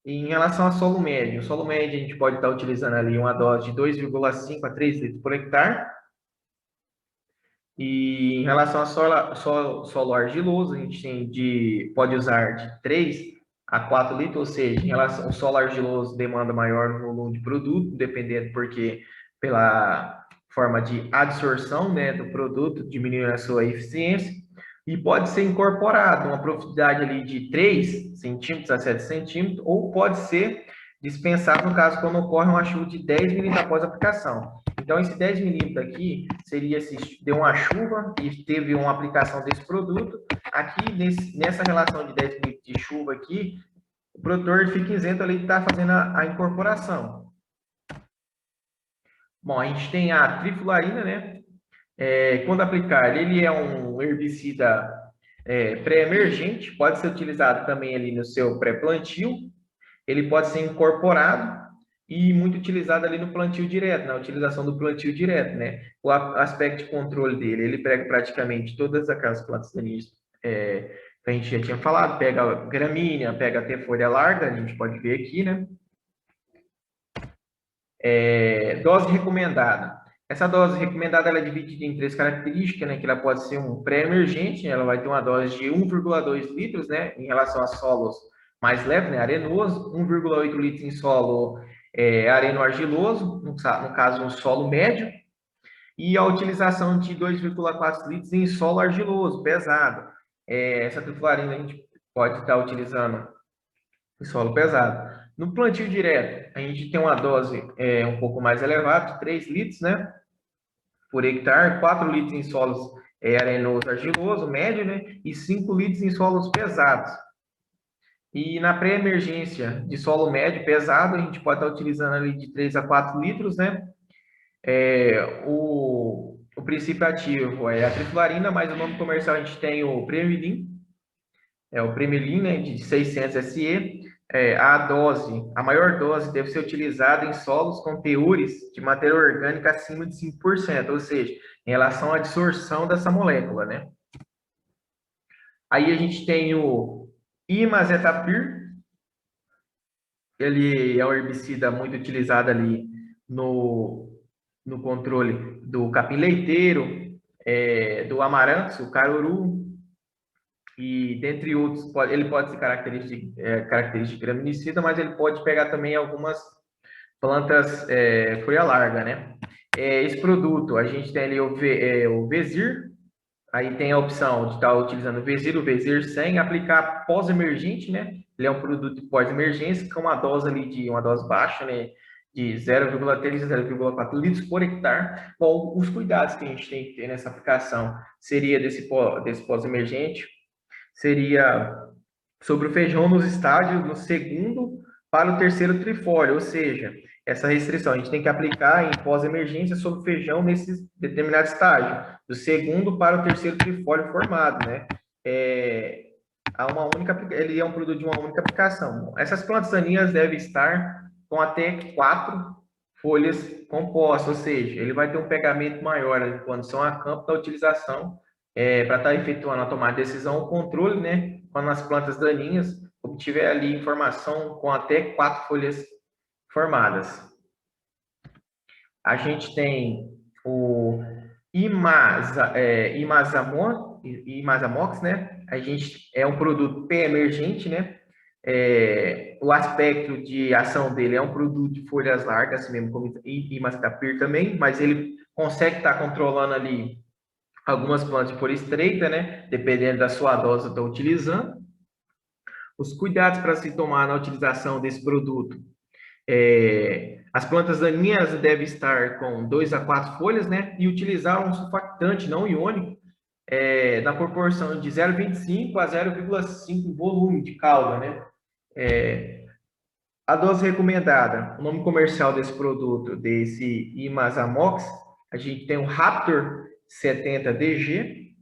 E em relação ao o solo médio a gente pode estar utilizando ali uma dose de 2,5 a 3 litros por hectare. E em relação ao solo argiloso, a gente pode usar de 3 a 4 litros, ou seja, em relação ao solo argiloso demanda maior volume de produto, dependendo porque pela forma de absorção, né, do produto, diminuindo a sua eficiência, e pode ser incorporado uma profundidade ali de 3 centímetros a 7 centímetros, ou pode ser dispensado no caso quando ocorre uma chuva de 10 milímetros após a aplicação. Então, esse 10 milímetros aqui seria se deu uma chuva e teve uma aplicação desse produto. Aqui, nessa relação de 10 milímetros de chuva aqui, o produtor fica isento ali de estar fazendo a incorporação. Bom, a gente tem a trifluarina, né? Quando aplicar, ele é um herbicida pré-emergente, pode ser utilizado também ali no seu pré-plantio, ele pode ser incorporado e muito utilizado ali no plantio direto, na utilização do plantio direto, né? O aspecto de controle dele, ele pega praticamente todas aquelas plantas daninhas que a gente já tinha falado, pega gramínea, pega até folha larga, a gente pode ver aqui, né? Dose recomendada. Essa dose recomendada ela é dividida em 3 características, né? Que ela pode ser um pré-emergente, ela vai ter uma dose de 1,2 litros, né? Em relação a solos mais leves, né? Arenoso, 1,8 litros em solo areno-argiloso, no caso um solo médio, e a utilização de 2,4 litros em solo argiloso, pesado. Essa trifluarina a gente pode estar utilizando em solo pesado. No plantio direto, a gente tem uma dose um pouco mais elevada, de 3 litros, né, por hectare, 4 litros em solos arenoso argiloso, médio, né, e 5 litros em solos pesados. E na pré-emergência de solo médio pesado, a gente pode estar utilizando ali de 3 a 4 litros, né. O princípio ativo é a trifluarina, mas o nome comercial a gente tem o Premilin, o Premilin, né, de 600 SE. A maior dose deve ser utilizada em solos com teores de matéria orgânica acima de 5%, ou seja, em relação à absorção dessa molécula, né? Aí a gente tem o Imazethapir, ele é um herbicida muito utilizado ali no controle do capim leiteiro, do amaranto, o caruru, e dentre outros, ele pode ser característica graminicida, mas ele pode pegar também algumas plantas folha larga, né? Esse produto, a gente tem ali o Vezir, aí tem a opção de estar utilizando o Vezir sem aplicar pós-emergente, né? Ele é um produto pós-emergência com uma dose ali de uma dose baixa, né? De 0,3 a 0,4 litros por hectare. Bom, os cuidados que a gente tem que ter nessa aplicação seria desse pós-emergente, seria sobre o feijão nos estádios no segundo para o terceiro trifólio, ou seja, essa restrição a gente tem que aplicar em pós-emergência sobre o feijão nesse determinado estágio, do segundo para o terceiro trifólio formado, né? Ele é um produto de uma única aplicação. Essas plantas daninhas devem estar com até 4 folhas compostas, ou seja, ele vai ter um pegamento maior em condição a campo da utilização para estar efetuando a tomada de decisão, o controle, né, quando as plantas daninhas obtiver ali informação com até 4 folhas formadas. A gente tem o Imazamox, né? A gente é um produto pré-emergente, né? O aspecto de ação dele é um produto de folhas largas, assim mesmo como Imazapir também, mas ele consegue estar controlando ali algumas plantas de folha estreita, né? Dependendo da sua dose que está utilizando. Os cuidados para se tomar na utilização desse produto. As plantas daninhas devem estar com 2 a 4 folhas, né? E utilizar um surfactante não iônico na proporção de 0,25 a 0,5 volume de calda, né? A dose recomendada, o nome comercial desse produto, desse Imazamox, a gente tem o Raptor 70DG.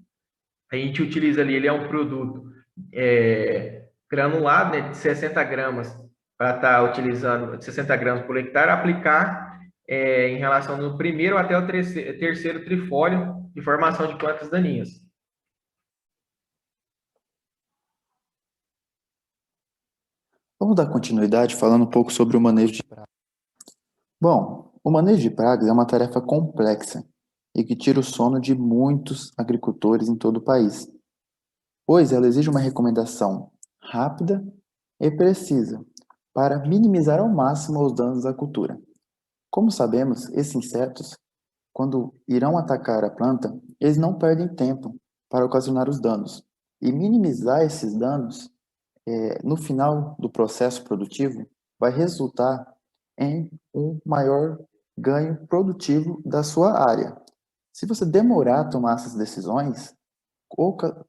A gente utiliza ali, ele é um produto granulado, né, de 60 gramas, para estar utilizando 60 gramas por hectare, aplicar em relação no primeiro até o terceiro trifólio de formação de plantas daninhas. Vamos dar continuidade falando um pouco sobre o manejo de pragas. Bom, o manejo de pragas é uma tarefa complexa e que tira o sono de muitos agricultores em todo o país, pois ela exige uma recomendação rápida e precisa para minimizar ao máximo os danos à cultura. Como sabemos, esses insetos, quando irão atacar a planta, eles não perdem tempo para ocasionar os danos. E minimizar esses danos, no final do processo produtivo, vai resultar em um maior ganho produtivo da sua área. Se você demorar a tomar essas decisões,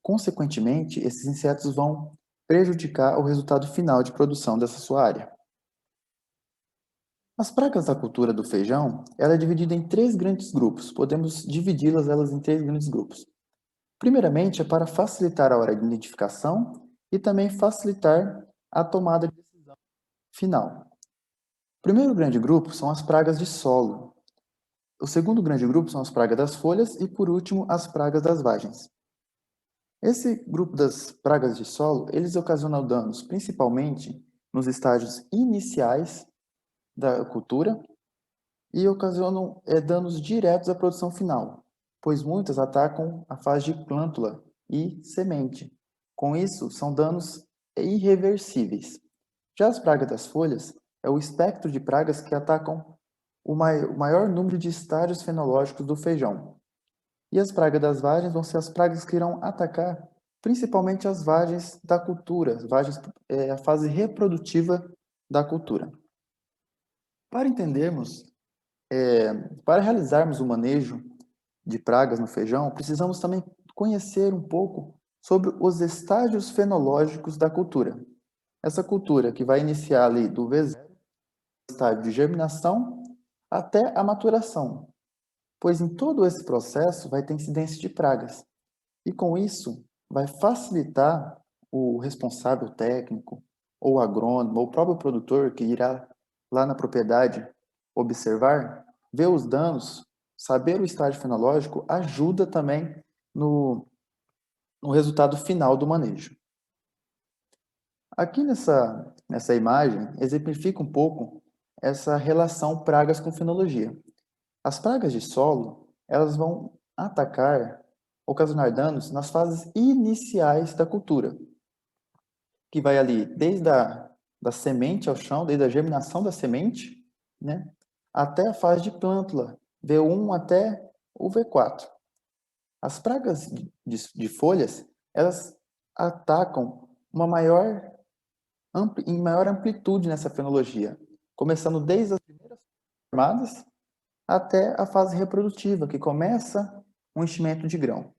consequentemente, esses insetos vão prejudicar o resultado final de produção dessa sua área. As pragas da cultura do feijão, ela é dividida em três grandes grupos. Podemos dividi-las elas em três grandes grupos. Primeiramente, é para facilitar a hora de identificação e também facilitar a tomada de decisão final. O primeiro grande grupo são as pragas de solo. O segundo grande grupo são as pragas das folhas e, por último, as pragas das vagens. Esse grupo das pragas de solo, eles ocasionam danos principalmente nos estágios iniciais da cultura e ocasionam danos diretos à produção final, pois muitas atacam a fase de plântula e semente. Com isso, são danos irreversíveis. Já as pragas das folhas é o espectro de pragas que atacam o maior número de estágios fenológicos do feijão. E as pragas das vagens vão ser as pragas que irão atacar principalmente as vagens da cultura, as vagens, a fase reprodutiva da cultura. Para entendermos, para realizarmos o manejo de pragas no feijão, precisamos também conhecer um pouco sobre os estágios fenológicos da cultura. Essa cultura que vai iniciar ali do V0, estágio de germinação, até a maturação, pois em todo esse processo vai ter incidência de pragas. E com isso, vai facilitar o responsável técnico, ou agrônomo, ou o próprio produtor que irá lá na propriedade observar, ver os danos, saber o estágio fenológico, ajuda também no resultado final do manejo. Aqui nessa imagem, exemplifica um pouco essa relação pragas com fenologia. As pragas de solo, elas vão atacar, ocasionar danos nas fases iniciais da cultura, que vai ali desde da semente ao chão, desde a germinação da semente, né, até a fase de plântula, V1 até o V4. As pragas de folhas, elas atacam em maior amplitude nessa fenologia, começando desde as primeiras formadas até a fase reprodutiva, que começa o enchimento de grão.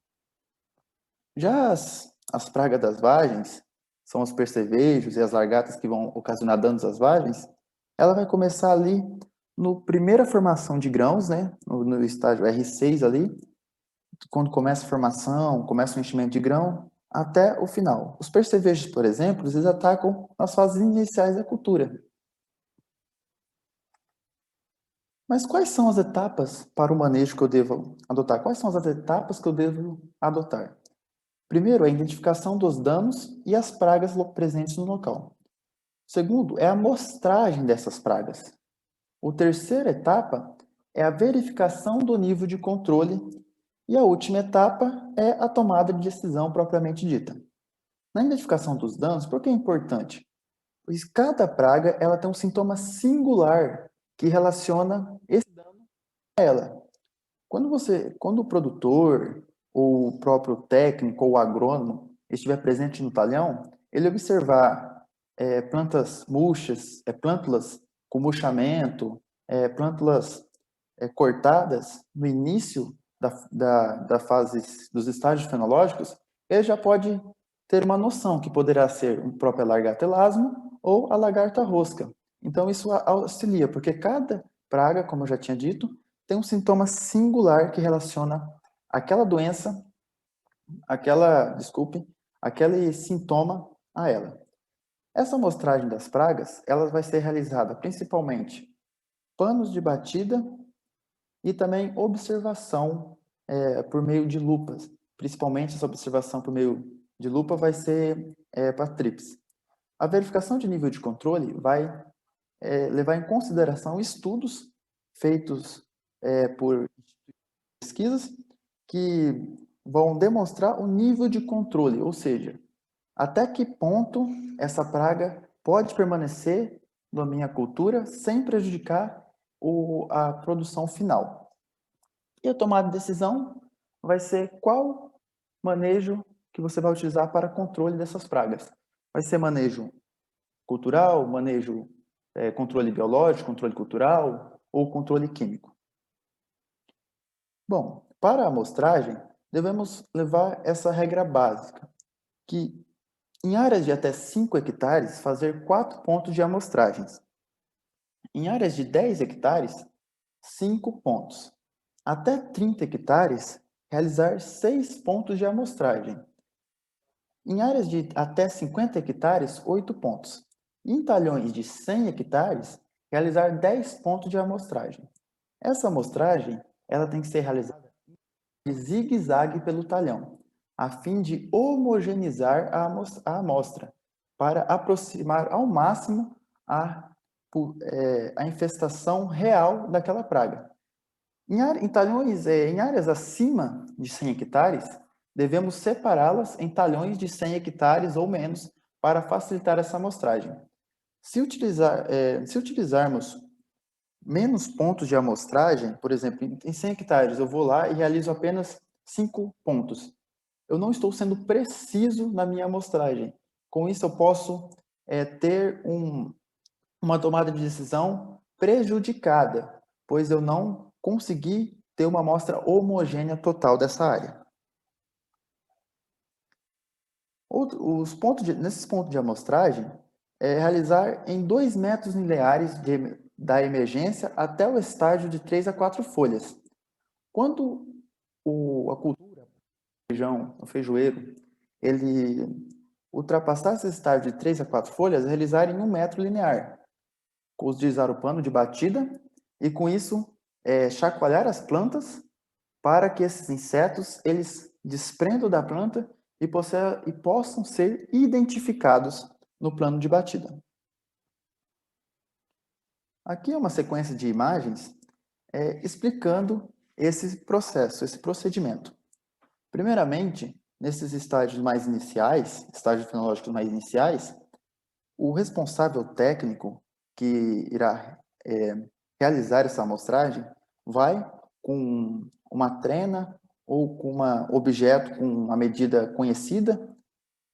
Já as pragas das vagens, são os percevejos e as largatas que vão ocasionar danos às vagens, ela vai começar ali no primeira formação de grãos, né, no estágio R6 ali, quando começa a formação, começa o enchimento de grão, até o final. Os percevejos, por exemplo, eles atacam as fases iniciais da cultura. Mas quais são as etapas para o manejo que eu devo adotar? Quais são as etapas que eu devo adotar? Primeiro, a identificação dos danos e as pragas presentes no local. Segundo, é a amostragem dessas pragas. A terceira etapa é a verificação do nível de controle e a última etapa é a tomada de decisão propriamente dita. Na identificação dos danos, por que é importante? Pois cada praga ela tem um sintoma singular que relaciona esse dano a ela. Quando o produtor, ou o próprio técnico, ou o agrônomo estiver presente no talhão, ele observar plantas murchas, plântulas com murchamento, plântulas cortadas no início da fase dos estágios fenológicos, ele já pode ter uma noção que poderá ser o próprio lagarta elasmo ou a lagarta rosca. Então isso auxilia, porque cada praga, como eu já tinha dito, tem um sintoma singular que relaciona aquela doença, aquele sintoma a ela. Essa amostragem das pragas, ela vai ser realizada principalmente panos de batida e também observação por meio de lupas. Principalmente essa observação por meio de lupa vai ser para TRIPS. A verificação de nível de controle vai levar em consideração estudos feitos por pesquisas que vão demonstrar o nível de controle, ou seja, até que ponto essa praga pode permanecer na minha cultura sem prejudicar a produção final. E a tomada de decisão vai ser qual manejo que você vai utilizar para controle dessas pragas. Vai ser manejo cultural, manejo controle biológico, controle cultural ou controle químico. Bom, para a amostragem, devemos levar essa regra básica, que em áreas de até 5 hectares, fazer 4 pontos de amostragens. Em áreas de 10 hectares, 5 pontos. Até 30 hectares, realizar 6 pontos de amostragem. Em áreas de até 50 hectares, 8 pontos. E em talhões de 100 hectares, realizar 10 pontos de amostragem. Essa amostragem ela tem que ser realizada de zigue-zague pelo talhão, a fim de homogeneizar a amostra, para aproximar ao máximo a infestação real daquela praga. Em áreas acima de 100 hectares, devemos separá-las em talhões de 100 hectares ou menos para facilitar essa amostragem. Se utilizarmos menos pontos de amostragem, por exemplo, em 100 hectares eu vou lá e realizo apenas 5 pontos. Eu não estou sendo preciso na minha amostragem. Com isso, eu posso ter uma tomada de decisão prejudicada, pois eu não consegui ter uma amostra homogênea total dessa área. Nesses pontos de amostragem, realizar em 2 metros lineares da emergência até o estágio de 3 a 4 folhas. Quando a cultura, o feijoeiro, ele ultrapassar esse estágio de 3 a 4 folhas, realizar em 1 metro linear. Utilizar o pano de batida e, com isso, chacoalhar as plantas para que esses insetos eles desprendam da planta e possam ser identificados no plano de batida. Aqui é uma sequência de imagens explicando esse processo, esse procedimento. Primeiramente, nesses estágios mais iniciais, estágios fenológicos mais iniciais, o responsável técnico que irá realizar essa amostragem vai com uma trena ou com um objeto com uma medida conhecida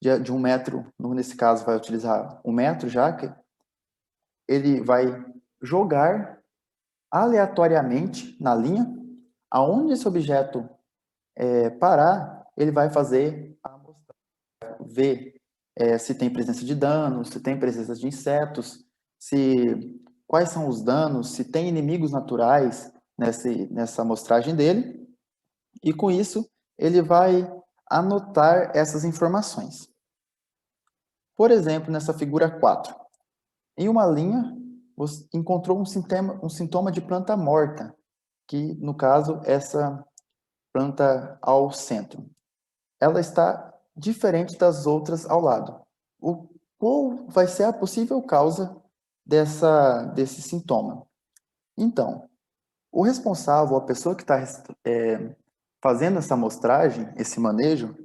de 1 metro, nesse caso vai utilizar 1 metro já, que ele vai jogar aleatoriamente na linha, aonde esse objeto parar, ele vai fazer a amostragem, ver se tem presença de danos, se tem presença de insetos, quais são os danos, se tem inimigos naturais nessa amostragem dele, e com isso ele vai anotar essas informações. Por exemplo, nessa figura 4, em uma linha você encontrou um sintoma de planta morta, que no caso essa planta ao centro. Ela está diferente das outras ao lado. Qual vai ser a possível causa desse sintoma? Então, o responsável, a pessoa que está fazendo essa amostragem, esse manejo,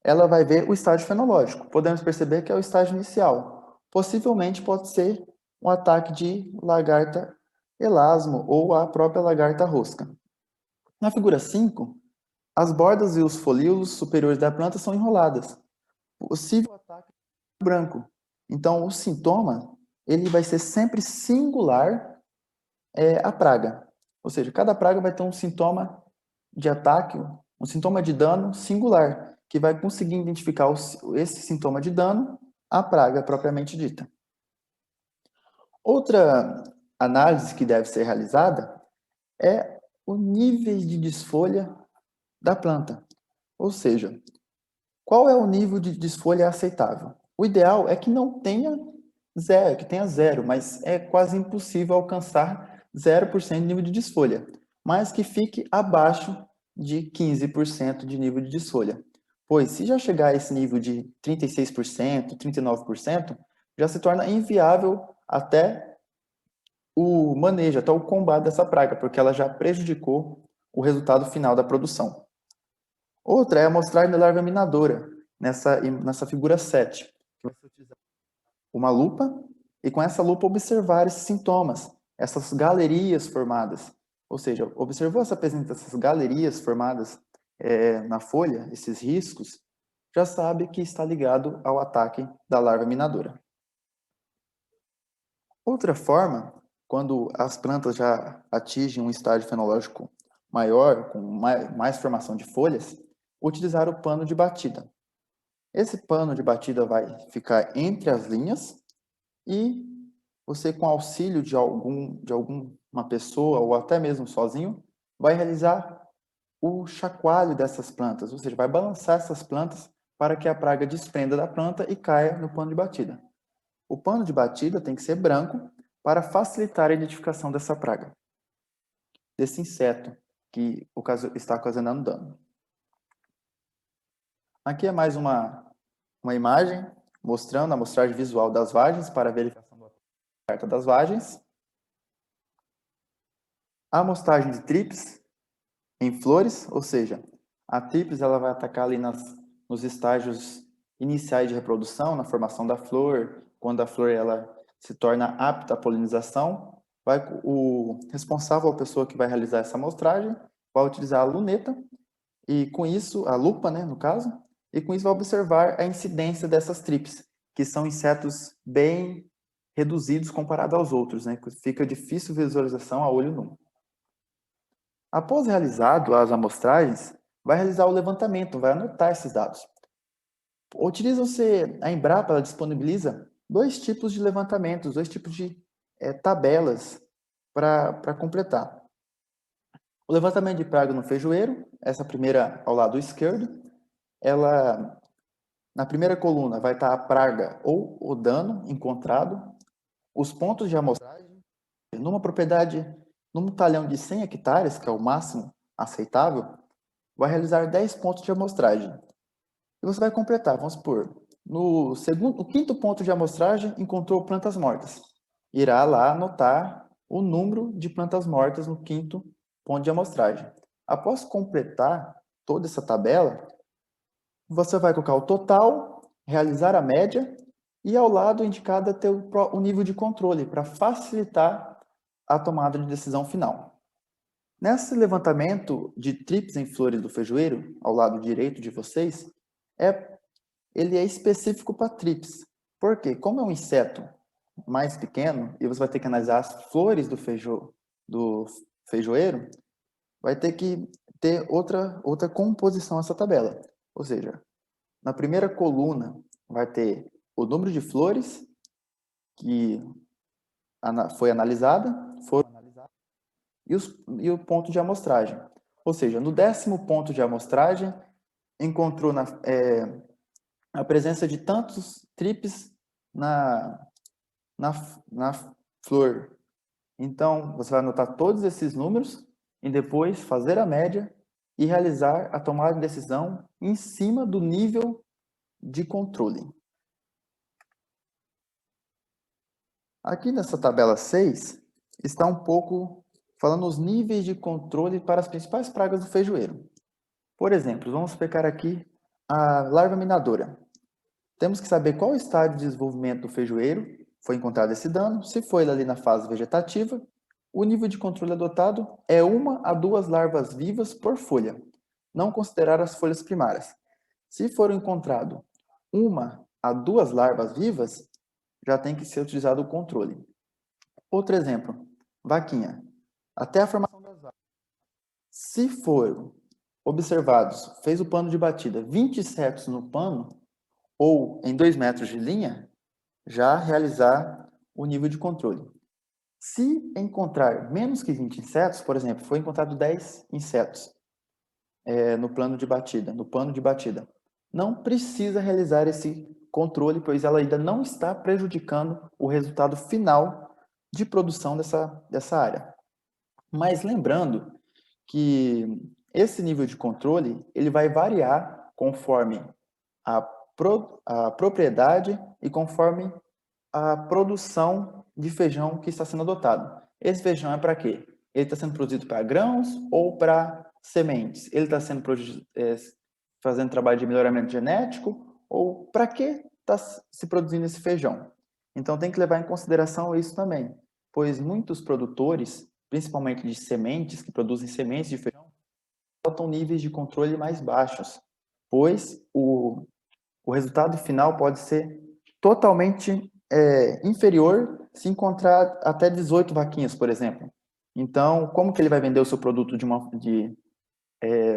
ela vai ver o estágio fenológico. Podemos perceber que é o estágio inicial. Possivelmente pode ser um ataque de lagarta elasmo ou a própria lagarta rosca. Na figura 5, as bordas e os folíolos superiores da planta são enroladas. Possível ataque branco. Então, o sintoma ele vai ser sempre singular a praga. Ou seja, cada praga vai ter um sintoma de ataque, um sintoma de dano singular, que vai conseguir identificar esse sintoma de dano à praga propriamente dita. Outra análise que deve ser realizada é o nível de desfolha da planta. Ou seja, qual é o nível de desfolha aceitável? O ideal é que não tenha zero, que tenha zero, mas é quase impossível alcançar 0% de nível de desfolha, mas que fique abaixo de 15% de nível de desfolha. Pois se já chegar a esse nível de 36%, 39%, já se torna inviável até o manejo, até o combate dessa praga, porque ela já prejudicou o resultado final da produção. Outra é a amostragem da larva minadora, nessa figura 7. Que vai ser utilizar uma lupa e com essa lupa observar esses sintomas, essas galerias formadas. Ou seja, observou essa presença dessas galerias formadas na folha, esses riscos, já sabe que está ligado ao ataque da larva minadora. Outra forma, quando as plantas já atingem um estágio fenológico maior, com mais formação de folhas, utilizar o pano de batida. Esse pano de batida vai ficar entre as linhas e você, com auxílio de alguma pessoa ou até mesmo sozinho, vai realizar o chacoalho dessas plantas, ou seja, vai balançar essas plantas para que a praga desprenda da planta e caia no pano de batida. O pano de batida tem que ser branco para facilitar a identificação dessa praga, desse inseto que está ocasionando dano. Aqui é mais uma imagem mostrando a amostragem visual das vagens para a verificação da carta das vagens. A amostragem de trips em flores, ou seja, a trips ela vai atacar ali nos estágios iniciais de reprodução, na formação da flor, quando a flor ela se torna apta à polinização, o responsável, a pessoa que vai realizar essa amostragem, vai utilizar a luneta e com isso, a lupa, né, no caso, e com isso vai observar a incidência dessas trips, que são insetos bem reduzidos comparado aos outros, né? Fica difícil visualização a olho nu. Após realizado as amostragens, vai realizar o levantamento, vai anotar esses dados. A Embrapa ela disponibiliza dois tipos de levantamentos, dois tipos de tabelas para completar. O levantamento de praga no feijoeiro, essa primeira ao lado esquerdo, ela na primeira coluna vai estar a praga ou o dano encontrado, os pontos de amostragem, numa propriedade, num talhão de 100 hectares, que é o máximo aceitável, vai realizar 10 pontos de amostragem. E você vai completar, vamos supor, no quinto ponto de amostragem encontrou plantas mortas. Irá lá anotar o número de plantas mortas no quinto ponto de amostragem. Após completar toda essa tabela, você vai colocar o total, realizar a média e ao lado indicado ter o nível de controle para facilitar a tomada de decisão final. Nesse levantamento de trips em flores do feijoeiro, ao lado direito de vocês, ele é específico para trips. Por quê? Como é um inseto mais pequeno e você vai ter que analisar as flores do feijoeiro, vai ter que ter outra composição essa tabela. Ou seja, na primeira coluna vai ter o número de flores que foi analisada, e o ponto de amostragem. Ou seja, no 10º ponto de amostragem, encontrou a presença de tantos trips na flor. Então, você vai anotar todos esses números e depois fazer a média e realizar a tomada de decisão em cima do nível de controle. Aqui nessa tabela 6, está um pouco falando os níveis de controle para as principais pragas do feijoeiro. Por exemplo, vamos pegar aqui a larva minadora. Temos que saber qual estágio de desenvolvimento do feijoeiro foi encontrado esse dano. Se foi ali na fase vegetativa, o nível de controle adotado é 1 a 2 larvas vivas por folha, não considerar as folhas primárias. Se for encontrado 1 a 2 larvas vivas, já tem que ser utilizado o controle. Outro exemplo, vaquinha. Até a formação das vagas. Se for observados, fez o pano de batida, 20 insetos no pano, ou em 2 metros de linha, já realizar o nível de controle. Se encontrar menos que 20 insetos, por exemplo, foi encontrado 10 insetos no pano de batida, não precisa realizar esse controle, pois ela ainda não está prejudicando o resultado final de produção dessa área. Mas lembrando que esse nível de controle ele vai variar conforme a propriedade e conforme a produção de feijão que está sendo adotado. Esse feijão é para quê? Ele está sendo produzido para grãos ou para sementes? Ele está sendo fazendo trabalho de melhoramento genético ou para que está se produzindo esse feijão? Então tem que levar em consideração isso também, pois muitos produtores, principalmente de sementes, que produzem sementes de feijão, adotam níveis de controle mais baixos, pois o resultado final pode ser totalmente inferior se encontrar até 18 vaquinhas, por exemplo. Então, como que ele vai vender o seu produto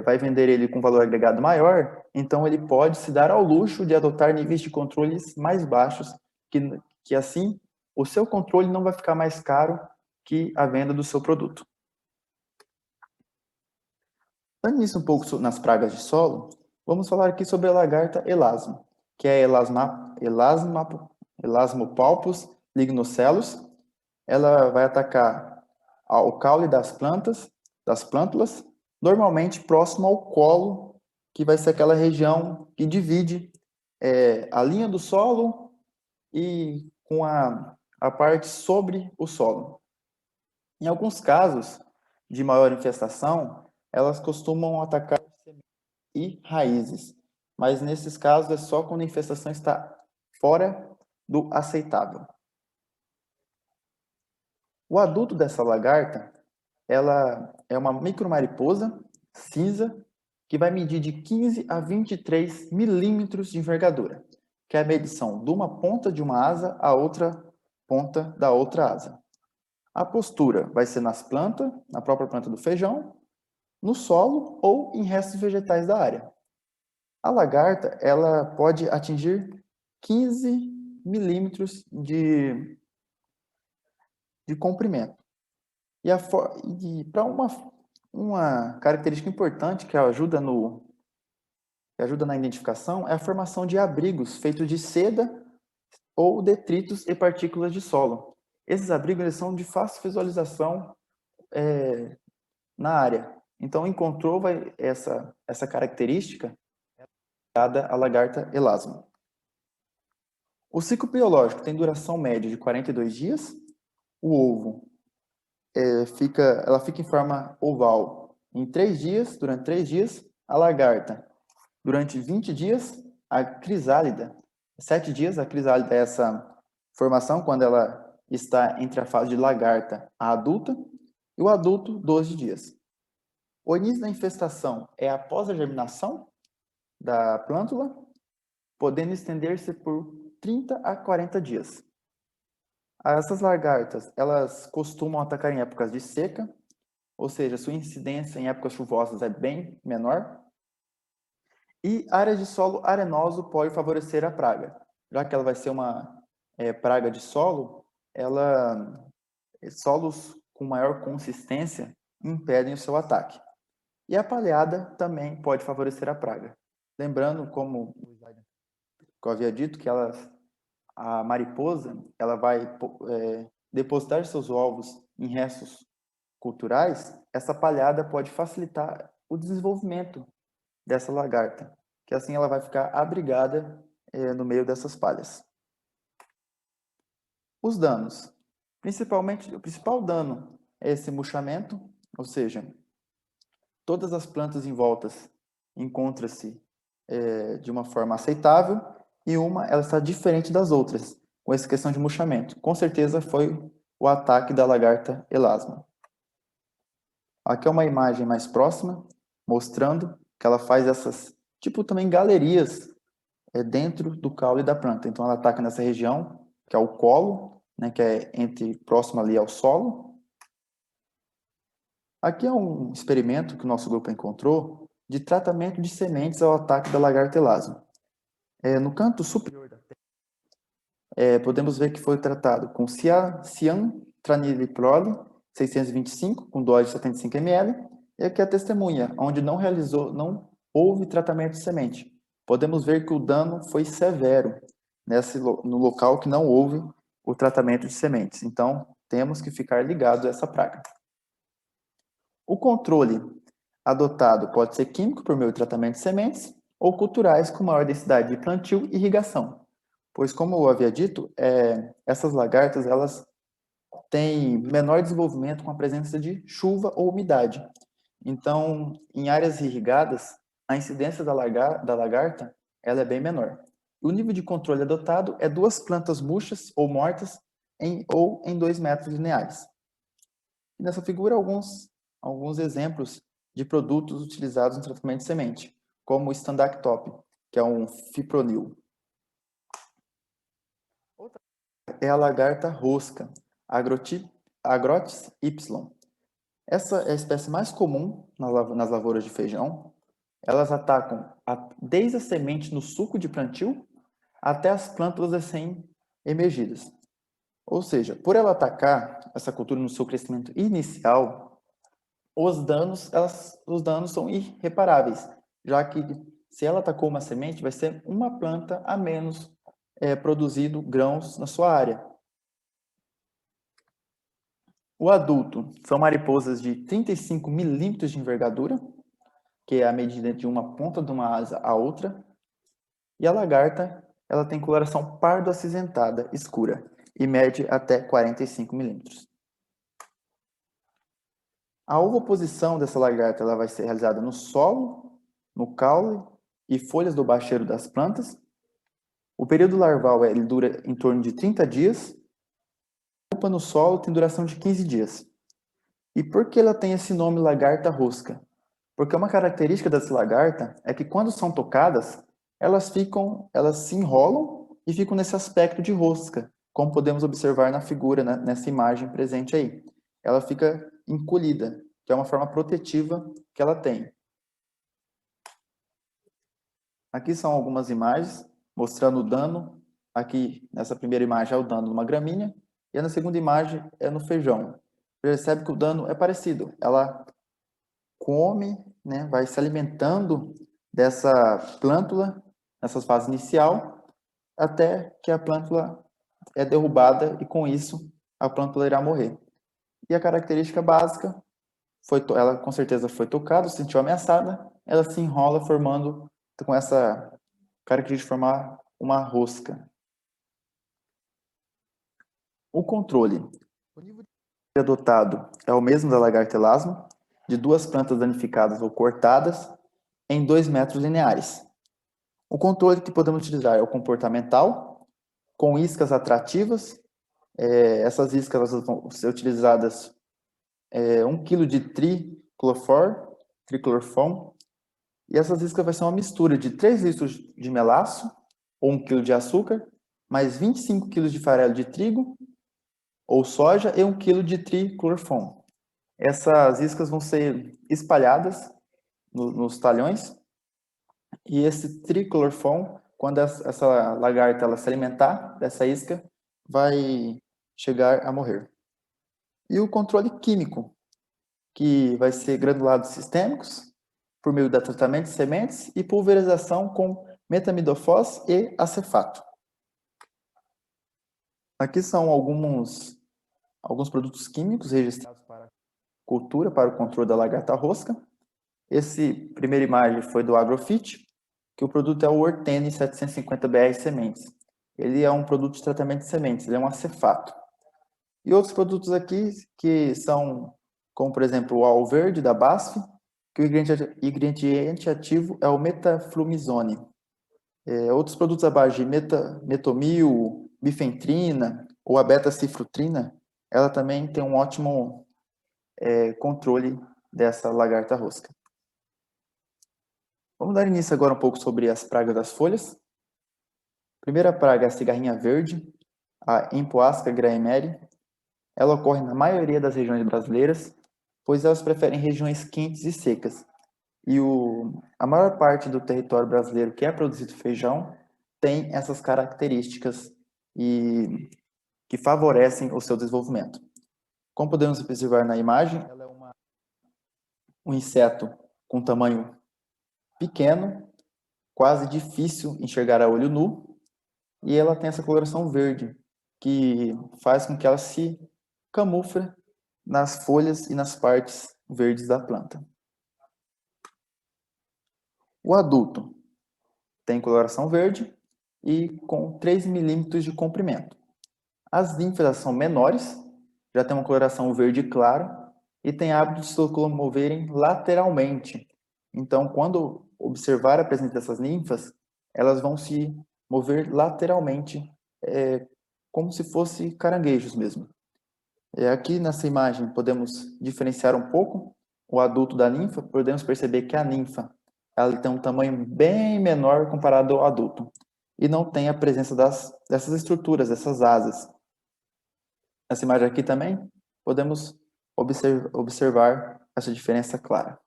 vai vender ele com valor agregado maior? Então, ele pode se dar ao luxo de adotar níveis de controles mais baixos, que assim o seu controle não vai ficar mais caro que a venda do seu produto. Dando nisso um pouco nas pragas de solo, vamos falar aqui sobre a lagarta elasmo, que é Elasmopalpus lignocellus. Ela vai atacar o caule das plântulas, normalmente próximo ao colo, que vai ser aquela região que divide a linha do solo e com a parte sobre o solo. Em alguns casos de maior infestação, elas costumam atacar e raízes, mas nesses casos é só quando a infestação está fora do aceitável. O adulto dessa lagarta, ela é uma micromariposa cinza que vai medir de 15 a 23 milímetros de envergadura, que é a medição de uma ponta de uma asa à outra ponta da outra asa. A postura vai ser nas plantas, na própria planta do feijão, no solo ou em restos vegetais da área. A lagarta, ela pode atingir 15 milímetros de comprimento. E para uma característica importante que ajuda na identificação é a formação de abrigos feitos de seda ou detritos e partículas de solo. Esses abrigos eles são de fácil visualização na área. Então, encontrou essa característica dada à lagarta elasmo. O ciclo biológico tem duração média de 42 dias. O ovo ela fica em forma oval durante 3 dias. A lagarta, durante 20 dias. A crisálida, 7 dias. A crisálida é essa formação quando ela está entre a fase de lagarta a adulta. E o adulto, 12 dias. O início da infestação é após a germinação da plântula, podendo estender-se por 30 a 40 dias. Essas lagartas, elas costumam atacar em épocas de seca, ou seja, sua incidência em épocas chuvosas é bem menor. E áreas de solo arenoso pode favorecer a praga. Já que ela vai ser uma praga de solo, solos com maior consistência impedem o seu ataque. E a palhada também pode favorecer a praga. Lembrando, como eu havia dito, que a mariposa ela vai depositar seus ovos em restos culturais. Essa palhada pode facilitar o desenvolvimento dessa lagarta, que assim ela vai ficar abrigada no meio dessas palhas. Os danos. O principal dano é esse murchamento, ou seja, todas as plantas em voltas encontram-se de uma forma aceitável e ela está diferente das outras, com essa questão de murchamento. Com certeza foi o ataque da lagarta elasma. Aqui é uma imagem mais próxima, mostrando que ela faz essas, também galerias dentro do caule da planta. Então ela ataca nessa região, que é o colo, né, que é próximo ali ao solo. Aqui é um experimento que o nosso grupo encontrou de tratamento de sementes ao ataque da lagarta elasma. No canto superior da tela, podemos ver que foi tratado com ciantraniliprole 625, com dose de 75 ml, e aqui a testemunha, onde não houve tratamento de semente. Podemos ver que o dano foi severo no local que não houve o tratamento de sementes. Então, temos que ficar ligados a essa praga. O controle adotado pode ser químico por meio de tratamento de sementes ou culturais com maior densidade de plantio e irrigação. Pois, como eu havia dito, essas lagartas elas têm menor desenvolvimento com a presença de chuva ou umidade. Então, em áreas irrigadas, a incidência da lagarta ela é bem menor. O nível de controle adotado é 2 plantas murchas ou mortas em 2 metros lineares. E nessa figura, alguns exemplos de produtos utilizados no tratamento de semente, como o Standactop, que é um fipronil. Outra é a lagarta rosca, Agrotis y. Essa é a espécie mais comum nas lavouras de feijão. Elas atacam desde a semente no suco de plantio até as plântulas recém-emergidas. Ou seja, por ela atacar essa cultura no seu crescimento inicial, os danos são irreparáveis, já que se ela atacou uma semente, vai ser uma planta a menos produzindo grãos na sua área. O adulto são mariposas de 35 milímetros de envergadura, que é a medida de uma ponta de uma asa à outra. E a lagarta, ela tem coloração pardo-acinzentada, escura, e mede até 45 milímetros. A ovoposição dessa lagarta ela vai ser realizada no solo, no caule e folhas do bacheiro das plantas. O período larval ele dura em torno de 30 dias. A pupa no solo tem duração de 15 dias. E por que ela tem esse nome lagarta rosca? Porque uma característica dessa lagarta é que quando são tocadas, elas se enrolam e ficam nesse aspecto de rosca, como podemos observar na figura, nessa imagem presente aí. Ela fica encolhida, que é uma forma protetiva que ela tem. Aqui são algumas imagens mostrando o dano. Aqui, nessa primeira imagem, é o dano numa gramínea, e na segunda imagem é no feijão. Percebe que o dano é parecido. Ela come, né, vai se alimentando dessa plântula, nessa fase inicial, até que a plântula é derrubada e com isso a plântula irá morrer. E a característica básica, ela com certeza foi tocada, se sentiu ameaçada, ela se enrola formando com essa característica de formar uma rosca. O controle. O nível de adotado é o mesmo da lagarta elasmo, de 2 plantas danificadas ou cortadas em 2 metros lineares. O controle que podemos utilizar é o comportamental, com iscas atrativas. Essas iscas vão ser utilizadas 1 kg de triclorfon, e essas iscas vai ser uma mistura de 3 litros de melaço, ou 1 kg de açúcar, mais 25 kg de farelo de trigo ou soja e 1 kg de triclorfon. Essas iscas vão ser espalhadas nos talhões, e esse triclorfon, quando essa lagarta ela se alimentar dessa isca, vai chegar a morrer. E o controle químico, que vai ser granulados sistêmicos, por meio do tratamento de sementes e pulverização com metamidofós e acefato. Aqui são alguns produtos químicos registrados para cultura, para o controle da lagarta rosca. Essa primeira imagem foi do Agrofit, que o produto é o Ortene 750BR Sementes. Ele é um produto de tratamento de sementes, ele é um acefato. E outros produtos aqui que são, como por exemplo o Al Verde da BASF, que o ingrediente ativo é o metaflumizone. Outros produtos à base de metomil, bifentrina ou a beta-cifrutrina, ela também tem um ótimo controle dessa lagarta rosca. Vamos dar início agora um pouco sobre as pragas das folhas. A primeira praga é a cigarrinha verde, a Empoasca graemeri. Ela ocorre na maioria das regiões brasileiras, pois elas preferem regiões quentes e secas. E a maior parte do território brasileiro que é produzido feijão tem essas características e que favorecem o seu desenvolvimento. Como podemos observar na imagem, ela é um inseto com tamanho pequeno, quase difícil enxergar a olho nu, e ela tem essa coloração verde, que faz com que ela se camufle nas folhas e nas partes verdes da planta. O adulto tem coloração verde e com 3 milímetros de comprimento. As ninfas são menores, já tem uma coloração verde claro e tem hábito de se locomoverem lateralmente. Então, quando observar a presença dessas ninfas, elas vão se mover lateralmente, como se fosse caranguejos mesmo. Aqui nessa imagem podemos diferenciar um pouco o adulto da ninfa. Podemos perceber que a ninfa ela tem um tamanho bem menor comparado ao adulto e não tem a presença dessas estruturas, dessas asas. Nessa imagem aqui também podemos observar essa diferença clara.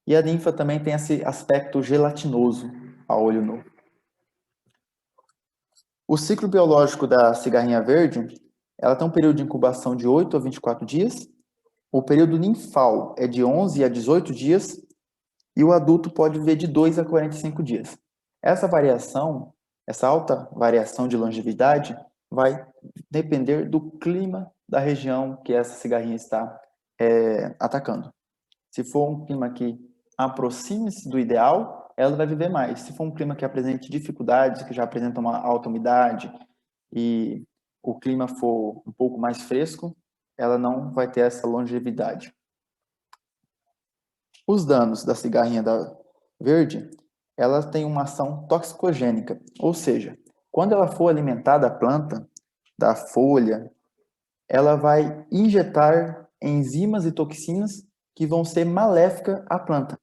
E a ninfa também tem esse aspecto gelatinoso a olho nu. O ciclo biológico da cigarrinha verde, ela tem um período de incubação de 8 a 24 dias. O período ninfal é de 11 a 18 dias e o adulto pode viver de 2 a 45 dias. Essa variação, essa alta variação de longevidade vai depender do clima da região que essa cigarrinha está atacando. Se for um clima que aproxime-se do ideal, ela vai viver mais. Se for um clima que apresente dificuldades, que já apresenta uma alta umidade e o clima for um pouco mais fresco, ela não vai ter essa longevidade. Os danos da cigarrinha verde, ela tem uma ação toxicogênica, ou seja, quando ela for alimentar da planta, da folha, ela vai injetar enzimas e toxinas que vão ser maléficas à planta.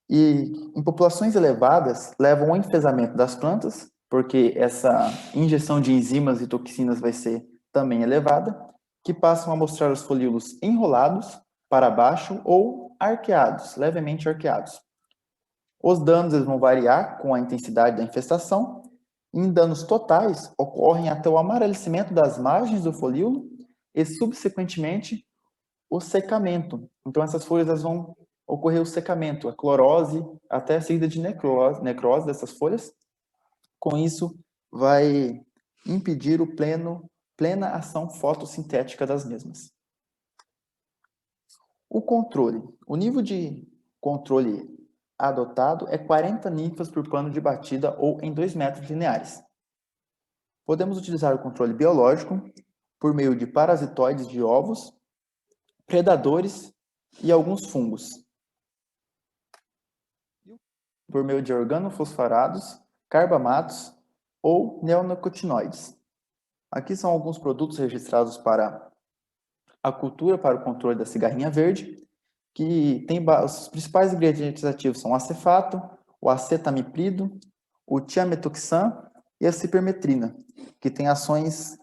E em populações elevadas, levam ao enfesamento das plantas, porque essa injeção de enzimas e toxinas vai ser também elevada, que passam a mostrar os folíolos enrolados para baixo ou arqueados, levemente arqueados. Os danos eles vão variar com a intensidade da infestação. Em danos totais, ocorrem até o amarelecimento das margens do folíolo e, subsequentemente, o secamento. Então, essas folhas elas vão ocorrer o secamento, a clorose, até a seguida de necrose dessas folhas. Com isso, vai impedir plena ação fotossintética das mesmas. O controle. O nível de controle adotado é 40 ninfas por pano de batida ou em 2 metros lineares. Podemos utilizar o controle biológico por meio de parasitoides de ovos, predadores e alguns fungos, por meio de organofosforados, carbamatos ou neonicotinoides. Aqui são alguns produtos registrados para a cultura para o controle da cigarrinha verde, que tem os principais ingredientes ativos são o acefato, o acetamiprid, o tiametoxam e a cipermetrina, que tem ações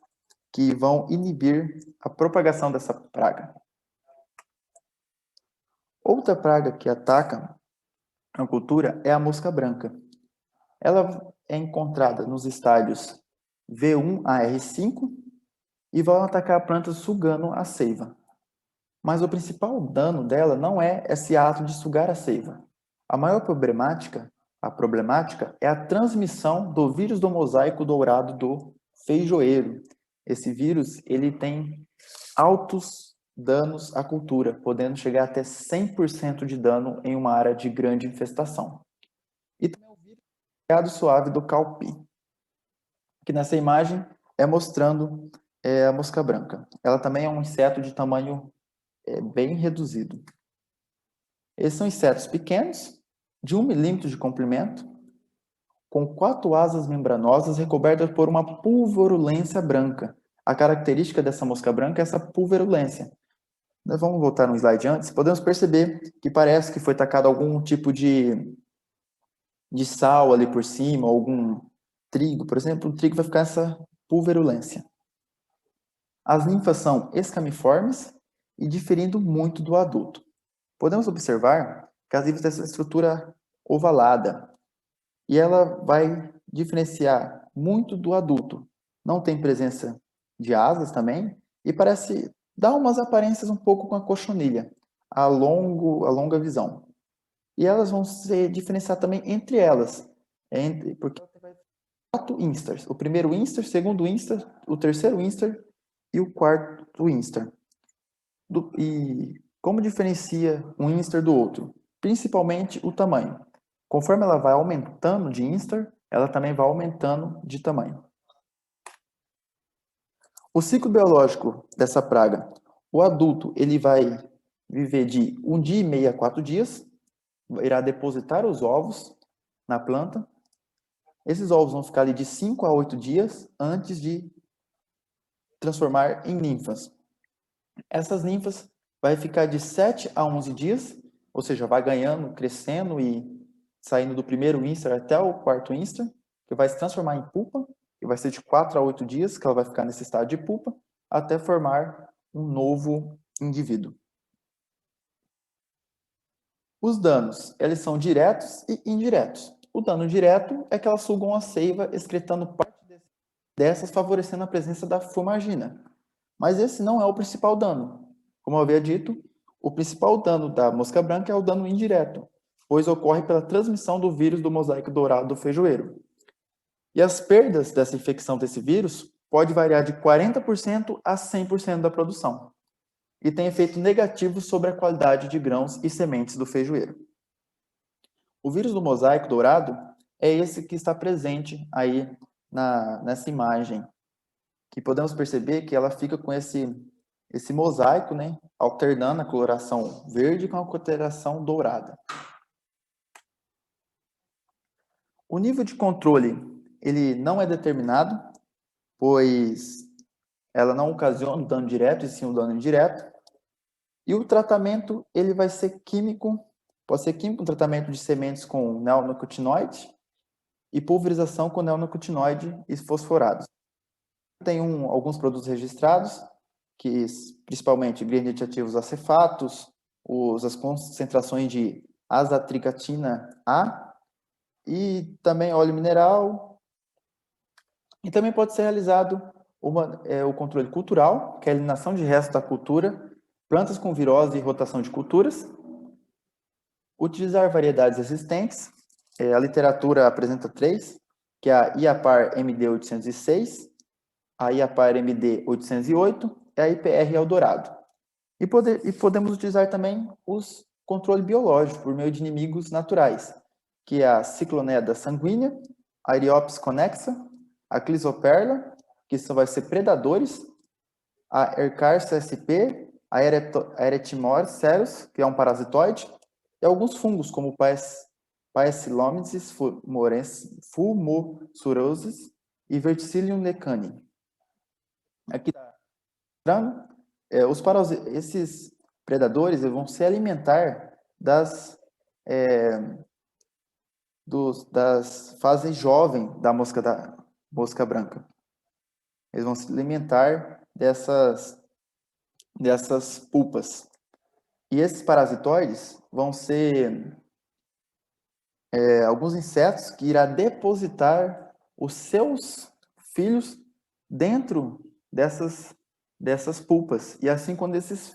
que vão inibir a propagação dessa praga. Outra praga que ataca a cultura é a mosca branca. Ela é encontrada nos estádios V1 a R5 e vai atacar a planta sugando a seiva. Mas o principal dano dela não é esse ato de sugar a seiva. A maior problemática é a transmissão do vírus do mosaico dourado do feijoeiro. Esse vírus ele tem altos danos à cultura, podendo chegar até 100% de dano em uma área de grande infestação. E também o vírus suave do calpi, que nessa imagem é mostrando a mosca branca. Ela também é um inseto de tamanho bem reduzido. Esses são insetos pequenos, de 1 milímetro de comprimento, com 4 asas membranosas recobertas por uma pulverulência branca. A característica dessa mosca branca é essa pulverulência. Nós vamos voltar no slide antes. Podemos perceber que parece que foi tacado algum tipo de sal ali por cima, algum trigo, por exemplo. O trigo vai ficar essa pulverulência. As ninfas são escamiformes e diferindo muito do adulto. Podemos observar que as ninfas têm essa estrutura ovalada e ela vai diferenciar muito do adulto. Não tem presença de asas também e parece dar umas aparências um pouco com a cochonilha, a longa visão. E elas vão se diferenciar também entre elas, porque vai ter 4 instars. O primeiro instar, o segundo instar, o terceiro instar e o quarto instar. E como diferencia um instar do outro? Principalmente o tamanho. Conforme ela vai aumentando de instar, ela também vai aumentando de tamanho. O ciclo biológico dessa praga. O adulto ele vai viver de 1 dia e meio a 4 dias, irá depositar os ovos na planta Esses ovos vão ficar ali de 5 a 8 dias antes de transformar em ninfas. Essas ninfas vai ficar de 7 a 11 dias, ou seja, vai ganhando, crescendo e saindo do primeiro instar até o quarto instar, que vai se transformar em pupa, que vai ser de 4 a 8 dias que ela vai ficar nesse estado de pupa, até formar um novo indivíduo. Os danos, eles são diretos e indiretos. O dano direto é que elas sugam a seiva, excretando parte dessas, favorecendo a presença da fumagina. Mas esse não é o principal dano. Como eu havia dito, o principal dano da mosca branca é o dano indireto, pois ocorre pela transmissão do vírus do mosaico dourado do feijoeiro. E as perdas dessa infecção desse vírus pode variar de 40% a 100% da produção, e tem efeito negativo sobre a qualidade de grãos e sementes do feijoeiro. O vírus do mosaico dourado é esse que está presente aí nessa imagem, que podemos perceber que ela fica com esse mosaico, né, alternando a coloração verde com a coloração dourada. O nível de controle, ele não é determinado, pois ela não ocasiona um dano direto, e sim um dano indireto. E o tratamento, ele vai ser químico, pode ser químico, um tratamento de sementes com neonicotinoide e pulverização com neonicotinoide e fosforados. Tem alguns produtos registrados, que principalmente ingredientes ativos acefatos, as concentrações de azatricatina A, e também óleo mineral. E também pode ser realizado o controle cultural, que é a eliminação de restos da cultura, plantas com virose e rotação de culturas. Utilizar variedades existentes. A literatura apresenta 3, que é a IAPAR MD 806, a IAPAR MD 808 e a IPR Eldorado. E podemos utilizar também os controle biológico por meio de inimigos naturais, que é a Cicloneda sanguínea, a Aereops connexa, a Clisoperla, que vai ser predadores, a Ercarcia sp, a Eretmor ceros, que é um parasitoide, e alguns fungos, como Paecilomyces fumosurosis e Verticillium lecani. Aqui está esses predadores vão se alimentar das fases jovens da mosca branca. Eles vão se alimentar dessas pulpas. E esses parasitoides vão ser alguns insetos que irá depositar os seus filhos dentro dessas pulpas. E assim, quando esses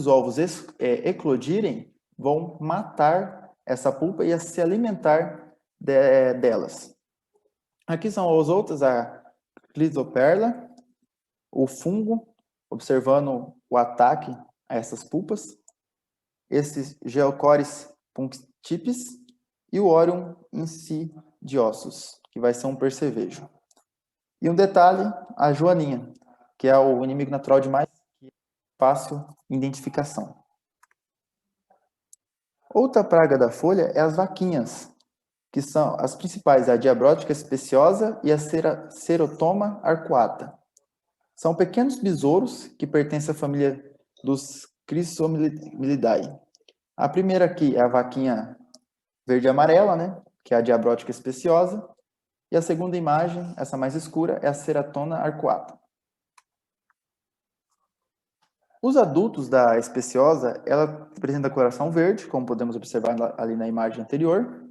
ovos eclodirem, vão matar essa pulpa e se alimentar delas. Aqui são as outras, a Clisoperla, o fungo, observando o ataque a essas pulpas, esses Geocoris punctipes e o Orion insidiosus, que vai ser um percevejo. E um detalhe, a joaninha, que é o inimigo natural de mais fácil identificação. Outra praga da folha é as vaquinhas, que são as principais, a Diabrótica speciosa e a Cerotoma arcuata. São pequenos besouros que pertencem à família dos Chrysomelidae. A primeira aqui é a vaquinha verde e amarela, né, que é a Diabrótica speciosa, e a segunda imagem, essa mais escura, é a Ceratona arcuata. Os adultos da especiosa, ela apresenta coloração verde, como podemos observar ali na imagem anterior,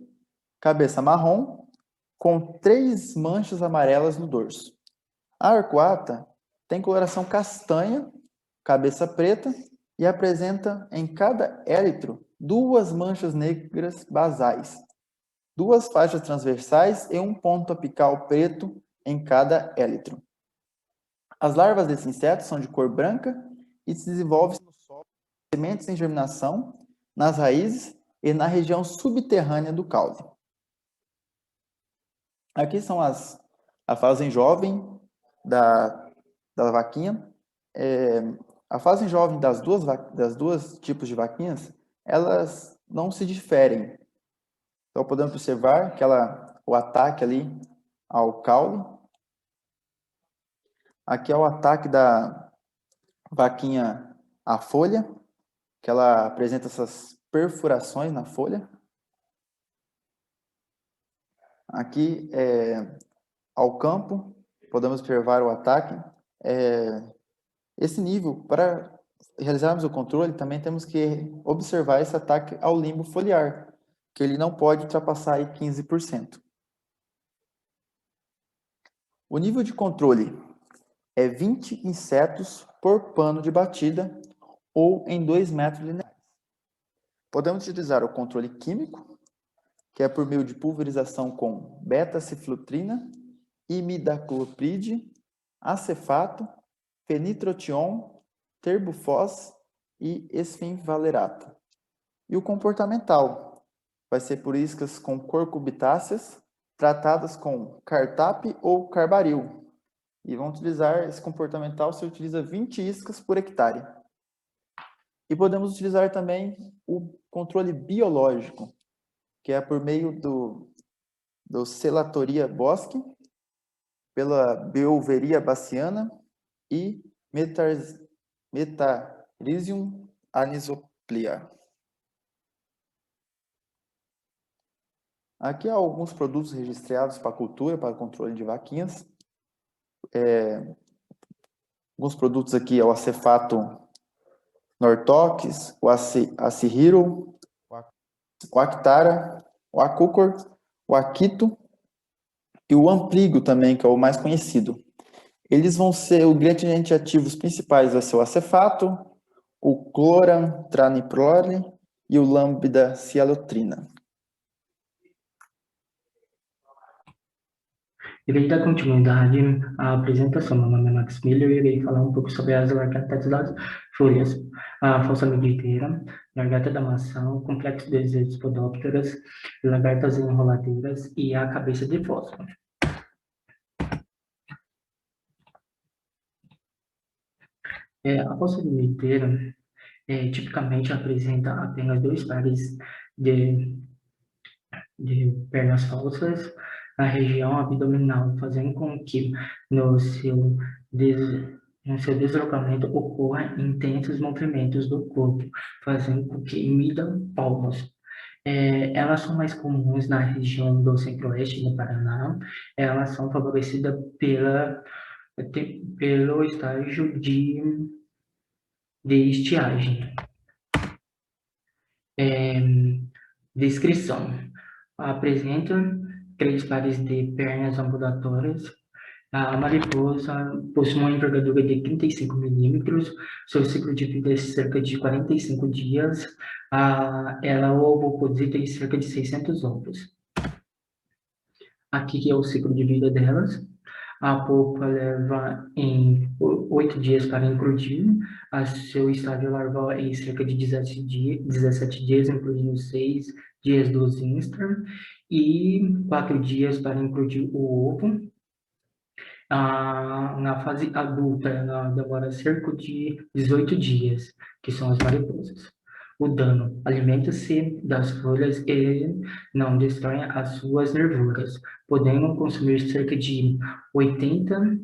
cabeça marrom, com 3 manchas amarelas no dorso. A arcuata tem coloração castanha, cabeça preta, e apresenta em cada élitro 2 manchas negras basais, 2 faixas transversais e um ponto apical preto em cada élitro. As larvas desses insetos são de cor branca e se desenvolvem no solo, sementes em germinação, nas raízes e na região subterrânea do caule. Aqui são a fase jovem da vaquinha. A fase jovem das duas tipos de vaquinhas, elas não se diferem. Então, podemos observar que ela o ataque ali ao caule. Aqui é o ataque da vaquinha à folha, que ela apresenta essas perfurações na folha. Aqui ao campo, podemos observar o ataque. Esse nível, para realizarmos o controle, também temos que observar esse ataque ao limbo foliar, que ele não pode ultrapassar aí 15%. O nível de controle é 20 insetos por pano de batida ou em 2 metros lineares. Podemos utilizar o controle químico, que é por meio de pulverização com beta-ciflotrina, imidacloprid, acefato, fenitrotion, terbufos e esfenvalerato. E o comportamental vai ser por iscas com cucurbitaceas tratadas com cartap ou carbaril. E vão utilizar esse comportamental, se utiliza 20 iscas por hectare. E podemos utilizar também o controle biológico, que é por meio do Selatoria bosque, pela Beauveria baciana e Metarhizium anisoplia. Aqui há alguns produtos registrados para cultura, para controle de vaquinhas. Alguns produtos aqui é o acefato Nortox, o Acihiro, o Actara, o Acucor, o Aquito e o Ampligo também, que é o mais conhecido. Eles vão ser, os ingredientes ativos principais vai ser o acefato, o clorantraniprole e o lambda-cialotrina. Irei dar continuidade à apresentação. Meu nome é Max Miller e irei falar um pouco sobre as lagartas das folhas, a falsa mediteira, lagarta da maçã, o complexo das spodópteras, lagartas enroladeiras e a cabeça de fósforo. A falsa mediteira tipicamente apresenta apenas 2 pares de pernas falsas na região abdominal, fazendo com que no seu deslocamento ocorra intensos movimentos do corpo, fazendo com que emita palmas. Elas são mais comuns na região do centro-oeste do Paraná. Elas são favorecidas pelo estágio de estiagem. Descrição. Apresenta 3 pares de pernas ambulatórias. A mariposa possui uma envergadura de 35 milímetros. Seu ciclo de vida é cerca de 45 dias. Ela ovoposita em cerca de 600 ovos. Aqui é o ciclo de vida delas. A polpa leva em 8 dias para eclodir. Seu estágio larval é em cerca de 17 dias, incluindo 6 dias do instar, e 4 dias para eclodir o ovo. Na fase adulta, ela demora cerca de 18 dias, que são as mariposas. O dano: alimenta-se das folhas e não destrói as suas nervuras, podendo consumir cerca de 80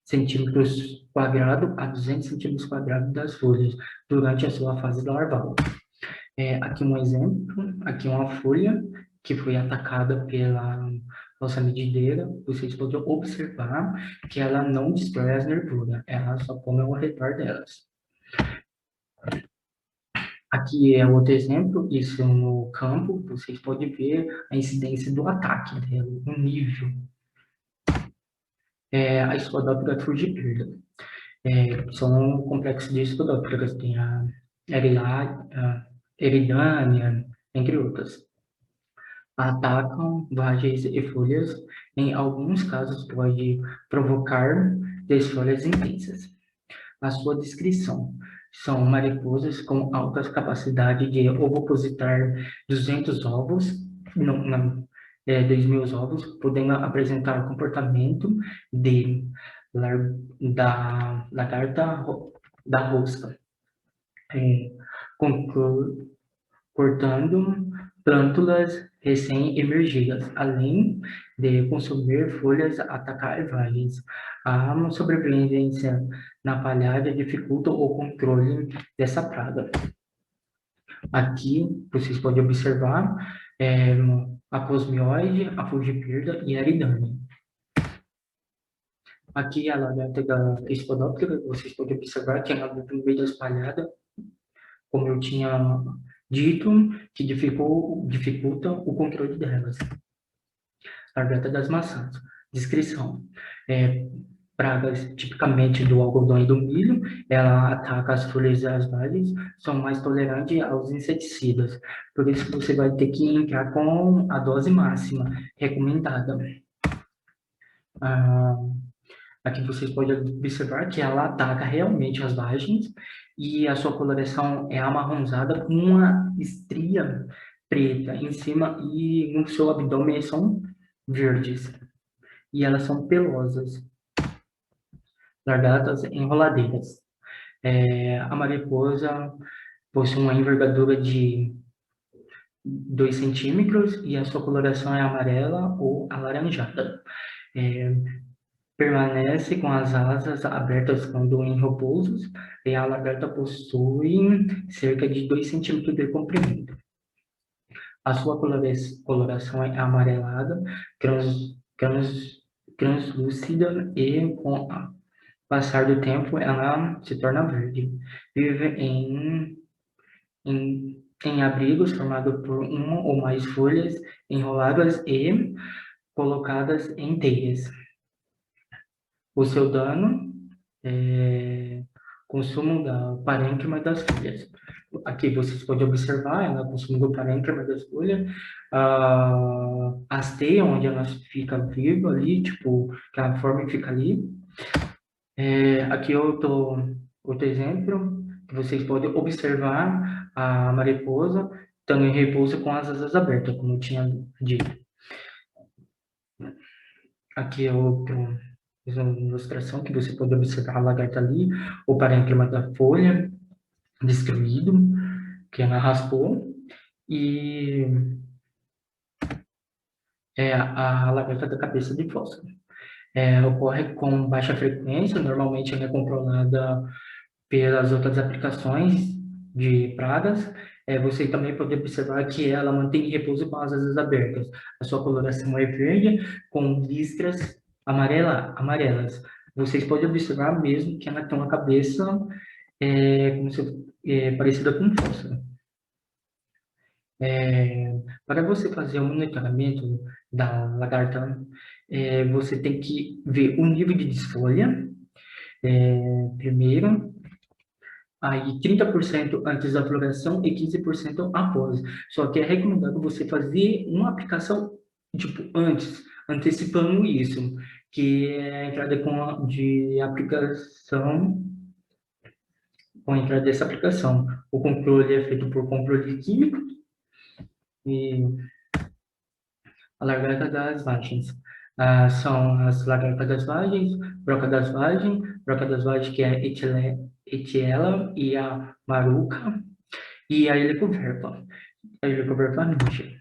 centímetros quadrados a 200 centímetros quadrados das folhas durante a sua fase larval. Aqui um exemplo, aqui uma folha que foi atacada pela falsa medideira. Vocês podem observar que ela não destrói as nervuras, ela só come ao redor delas. Aqui é outro exemplo, isso no campo, vocês podem ver a incidência do ataque dela, o nível. A Spodoptera frugipirda. São um complexo de Spodopteras, tem a Eridânia, entre outras. Atacam vagens e folhas, em alguns casos pode provocar desfolhas intensas. A sua descrição: são mariposas com altas capacidades de ovopositar 200 ovos, 2.000 ovos, podendo apresentar comportamento da lagarta da rosca, cortando plântulas recém-emergidas, além de consumir folhas atacadas. A sobrevivência na palhada dificulta o controle dessa praga. Aqui vocês podem observar a cosmioide, a fugipirda e a eridane. Aqui a lagarta da espodóptera, vocês podem observar que ela vive no meio da espalhada, como eu tinha dito, que dificulta o controle delas. Lagarta das maçãs. Descrição. Pragas tipicamente do algodão e do milho, ela ataca as folhas e as vagens, são mais tolerantes aos inseticidas. Por isso que você vai ter que entrar com a dose máxima recomendada. Aqui vocês podem observar que ela ataca realmente as vagens e a sua coloração é amarronzada com uma estria preta em cima e no seu abdômen são verdes. E elas são pelosas. Lagartas enroladeiras. A mariposa possui uma envergadura de 2 centímetros e a sua coloração é amarela ou alaranjada. Permanece com as asas abertas quando em repouso e a lagarta possui cerca de 2 centímetros de comprimento. A sua coloração é amarelada, translúcida e com o passar do tempo ela se torna verde. Vive em abrigos formados por uma ou mais folhas enroladas e colocadas em teias. O seu dano é consumo da parênquima das folhas. Aqui vocês podem observar, ela consumo do parênquima das folhas, as teias onde ela fica viva ali, tipo, que a forma fica ali. Aqui outro exemplo, que vocês podem observar a mariposa estando em repouso com as asas abertas, como eu tinha dito. Aqui é outra ilustração que você pode observar a lagarta ali, o parênquima da folha destruído, que ela raspou, e a lagarta da cabeça de fósforo. Ocorre com baixa frequência, normalmente ela é controlada pelas outras aplicações de pragas. Você também pode observar que ela mantém repouso com as asas abertas. A sua coloração é verde, com listras amarelas. Vocês podem observar mesmo que ela tem uma cabeça parecida com um fósforo. Para você fazer o monitoramento da lagarta, você tem que ver o nível de desfolha, primeiro, aí 30% antes da floração e 15% após. Só que é recomendado você fazer uma aplicação, tipo, antes, antecipando isso, que é a entrada de aplicação, com a entrada dessa aplicação. O controle é feito por controle químico e a lagarta das vagens. São as lagartas das vagens, broca das vagens, que é Etiela e a maruca, e a helicoverpa. A helicoverpa ninja.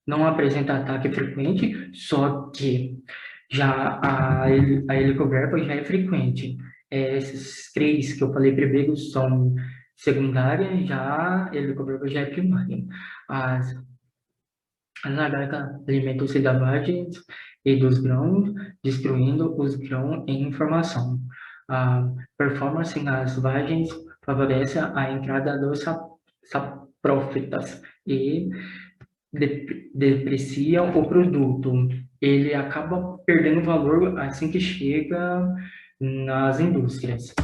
Não apresenta ataque frequente, só que já a helicoverpa já é frequente. Esses 3 que eu falei primeiro são secundárias, já a helicoverpa já é primária. As lagartas alimentam-se da vagem e dos grãos, destruindo os grãos em formação. A performance nas vagens favorece a entrada dos saprófitas e deprecia o produto. Ele acaba perdendo valor assim que chega nas indústrias.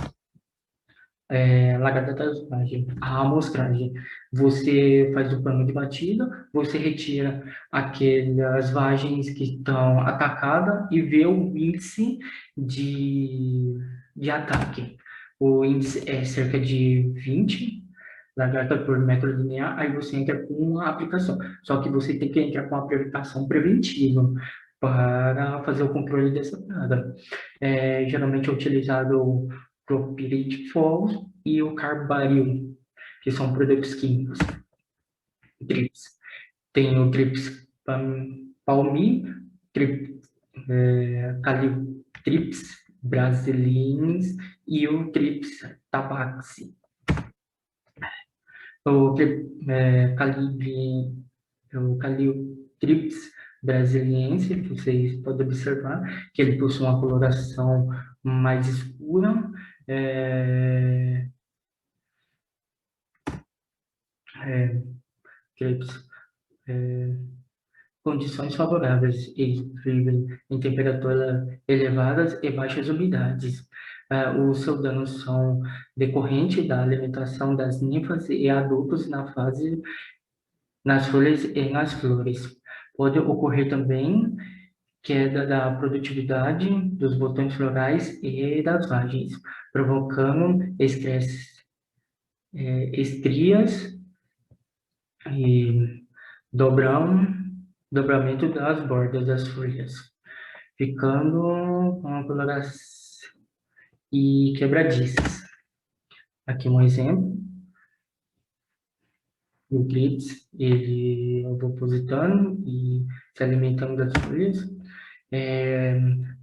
Lagarta das vagens, a amostragem. Você faz o plano de batida, você retira aquelas vagens que estão atacadas e vê o índice de ataque. O índice é cerca de 20 lagarta por metro linear, aí você entra com uma aplicação. Só que você tem que entrar com uma aplicação preventiva para fazer o controle dessa praga. Geralmente é utilizado o clopidogrel e o carbaryl, que são produtos químicos. trips. Tem o trips palmi, Callitrips brasiliensis e o trips tabaci. O Callitrips brasiliensis, vocês podem observar que ele possui uma coloração mais escura, Trips, condições favoráveis, eles vivem em temperaturas elevadas e baixas umidades. Os seus danos são decorrentes da alimentação das ninfas e adultos nas folhas e nas flores. Pode ocorrer também queda da produtividade dos botões florais e das vagens, provocando estrias e dobramento das bordas das folhas, ficando com coloração e quebradiças. Aqui um exemplo. O trips, ele ovopositando e se alimentando das folhas.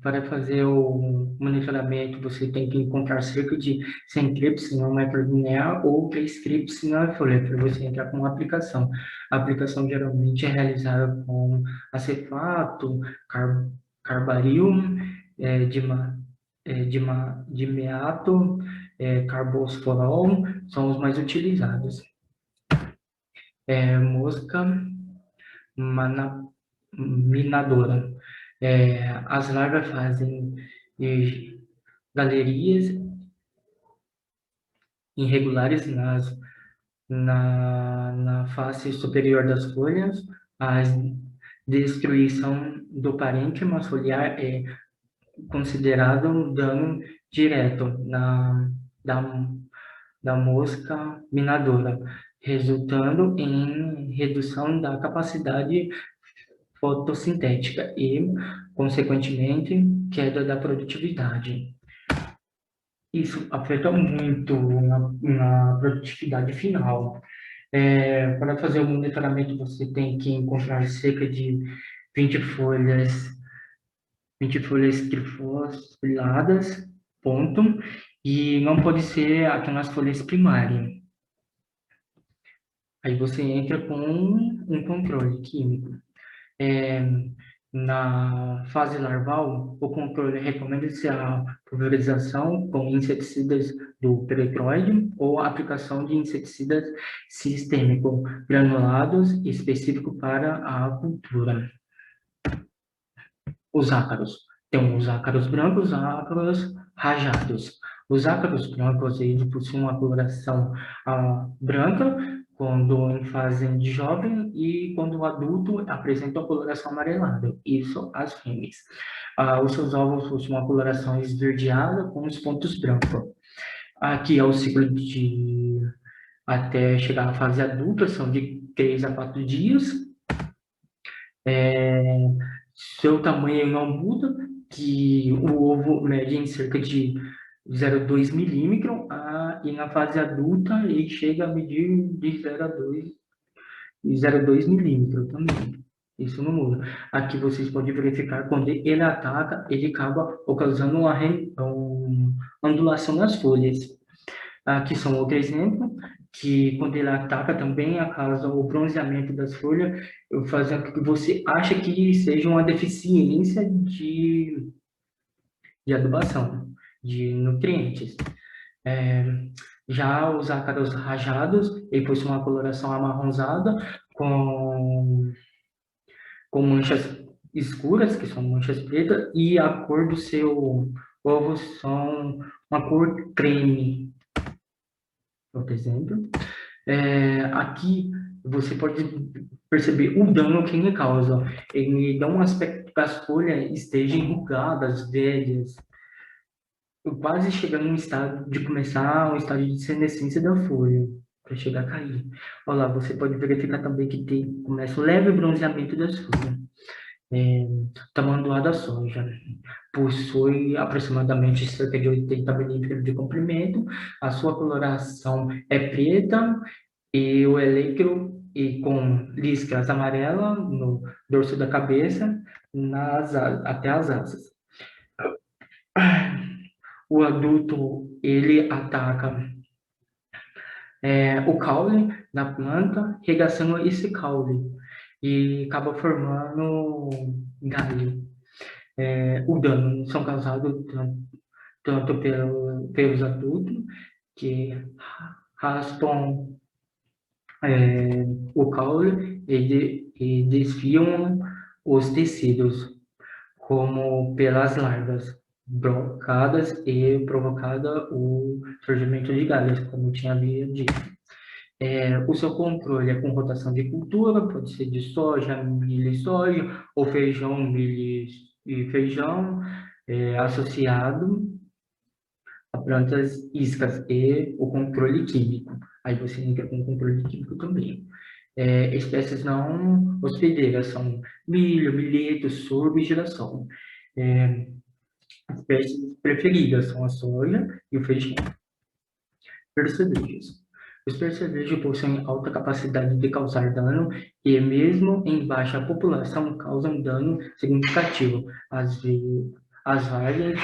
Para fazer o monitoramento, você tem que encontrar cerca de 100 trips em um metro linear ou 3 trips na folha, para você entrar com uma aplicação. A aplicação geralmente é realizada com acefato, carbaryl, dimeato, carbosforol, são os mais utilizados. Mosca minadora. As larvas fazem galerias irregulares na face superior das folhas. A destruição do parênquima foliar é considerado um dano direto da mosca minadora, resultando em redução da capacidade fotossintética e, consequentemente, queda da produtividade. Isso afeta muito na produtividade final. Para fazer o monitoramento, você tem que encontrar cerca de 20 folhas trifoliadas, ponto, e não pode ser aquelas folhas primárias. Aí você entra com um controle químico. Na fase larval, o controle recomenda-se a pulverização com inseticidas do peretroide ou a aplicação de inseticidas sistêmicos granulados específicos para a cultura. Os ácaros. Tem os ácaros brancos, os ácaros rajados. Os ácaros brancos, eles possuem uma coloração branca quando em fase de jovem e quando o adulto apresenta a coloração amarelada. Isso as fêmeas. Os seus ovos possuem uma coloração esverdeada com os pontos brancos. Aqui é o ciclo até chegar à fase adulta, são de 3 a 4 dias. Seu tamanho não muda, que o ovo mede em cerca de 0,2 milímetro, e na fase adulta ele chega a medir de 0,2 milímetro também. Isso não muda. Aqui vocês podem verificar quando ele ataca, ele acaba ocasionando uma ondulação nas folhas. Aqui são outro exemplo, que quando ele ataca também causa o bronzeamento das folhas, fazendo com que você ache que seja uma deficiência de adubação, de nutrientes. Já os ácaros rajados, ele possui uma coloração amarronzada com manchas escuras, que são manchas pretas, e a cor do seu ovo são uma cor creme. Por exemplo, aqui você pode perceber o dano que ele causa. Ele dá um aspecto que as folhas estejam enrugadas, velhas, quase chegando no estado de começar o estado de senescência da folha, para chegar a cair. Olha lá, você pode verificar também que começa o leve bronzeamento das folhas. Tamanduá da soja possui aproximadamente cerca de 80 milímetros de comprimento, a sua coloração é preta e o e com listras amarelas no dorso da cabeça, até as asas. O adulto, ele ataca o caule da planta, regaçando esse caule e acaba formando galho. O dano são causados tanto pelos adultos, que raspam o caule e desfiam os tecidos, como pelas larvas brocadas e provocada o surgimento de galhos, como eu tinha dito. O seu controle é com rotação de cultura, pode ser de soja, milho e soja, ou feijão, milho e feijão, associado a plantas iscas e o controle químico. Aí você entra com o controle químico também. Espécies não hospedeiras são milho, milheto, sorgo e girassol. Espécies preferidas são a soja e o feijão. Percevejos. Os percevejos possuem alta capacidade de causar dano e, mesmo em baixa população, causam dano significativo. As várias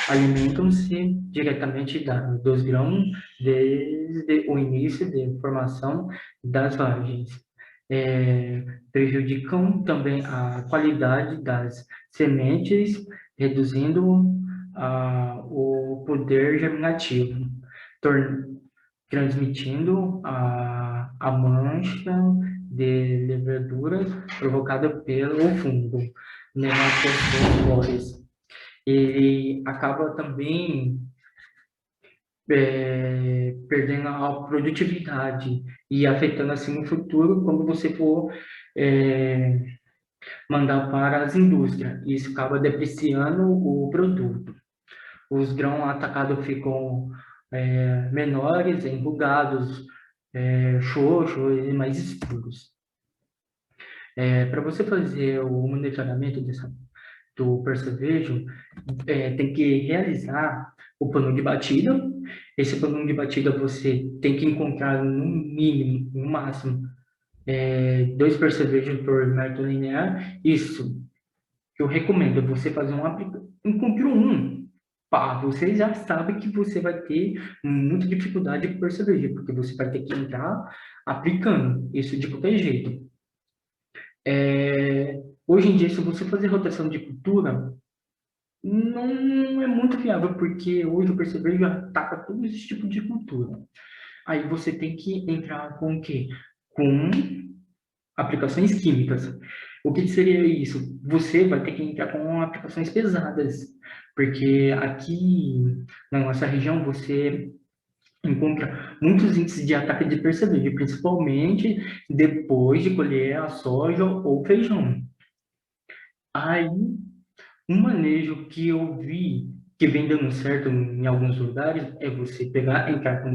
alimentam-se diretamente dos grãos desde o início de formação das vagens. Prejudicam também a qualidade das sementes, reduzindo o poder germinativo, transmitindo a mancha de leveduras provocada pelo fungo Nematospores. Ele acaba também perdendo a produtividade e afetando assim no futuro quando você for mandar para as indústrias. Isso acaba depreciando o produto. Os grãos atacados ficam menores, enrugados, xoxos e mais escuros. Para você fazer o monitoramento do percevejo, tem que realizar o plano de batida. Esse plano de batida você tem que encontrar no mínimo, no máximo, 2 percevejos por metro linear. Isso que eu recomendo você fazer encontrou um. Pá, você já sabe que você vai ter muita dificuldade com percevejo, porque você vai ter que entrar aplicando isso de qualquer jeito. Hoje em dia, se você fazer rotação de cultura, não é muito viável, porque hoje o percevejo ataca todos esses tipos de cultura. Aí você tem que entrar com o quê? Com aplicações químicas. O que seria isso? Você vai ter que entrar com aplicações pesadas, porque aqui na nossa região você encontra muitos índices de ataque de percevejo, principalmente depois de colher a soja ou feijão. Aí, um manejo que eu vi que vem dando certo em alguns lugares é você entrar com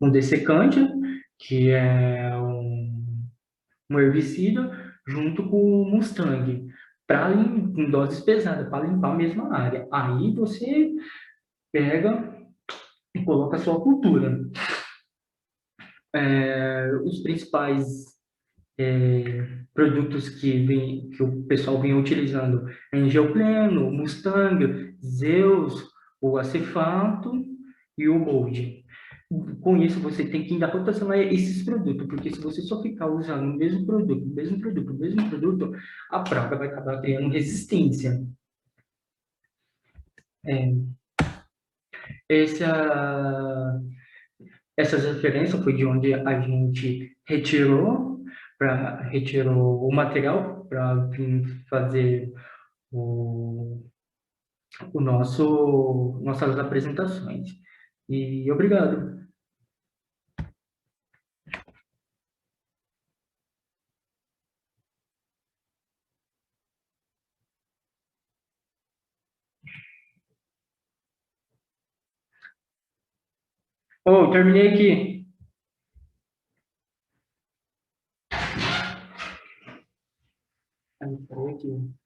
um dessecante, que é um herbicida, junto com o Mustang, em doses pesadas, para limpar a mesma área. Aí você pega e coloca a sua cultura. Os principais produtos que o pessoal vem utilizando é Engelpleno, Mustang, Zeus, o Acefato e o Gold. Com isso, você tem que ainda rotacionar esses produtos, porque se você só ficar usando o mesmo produto, a praga vai acabar criando resistência. Essas referências foi de onde a gente retirou o material para fazer nossas apresentações. E obrigado. Terminei aqui. Aqui.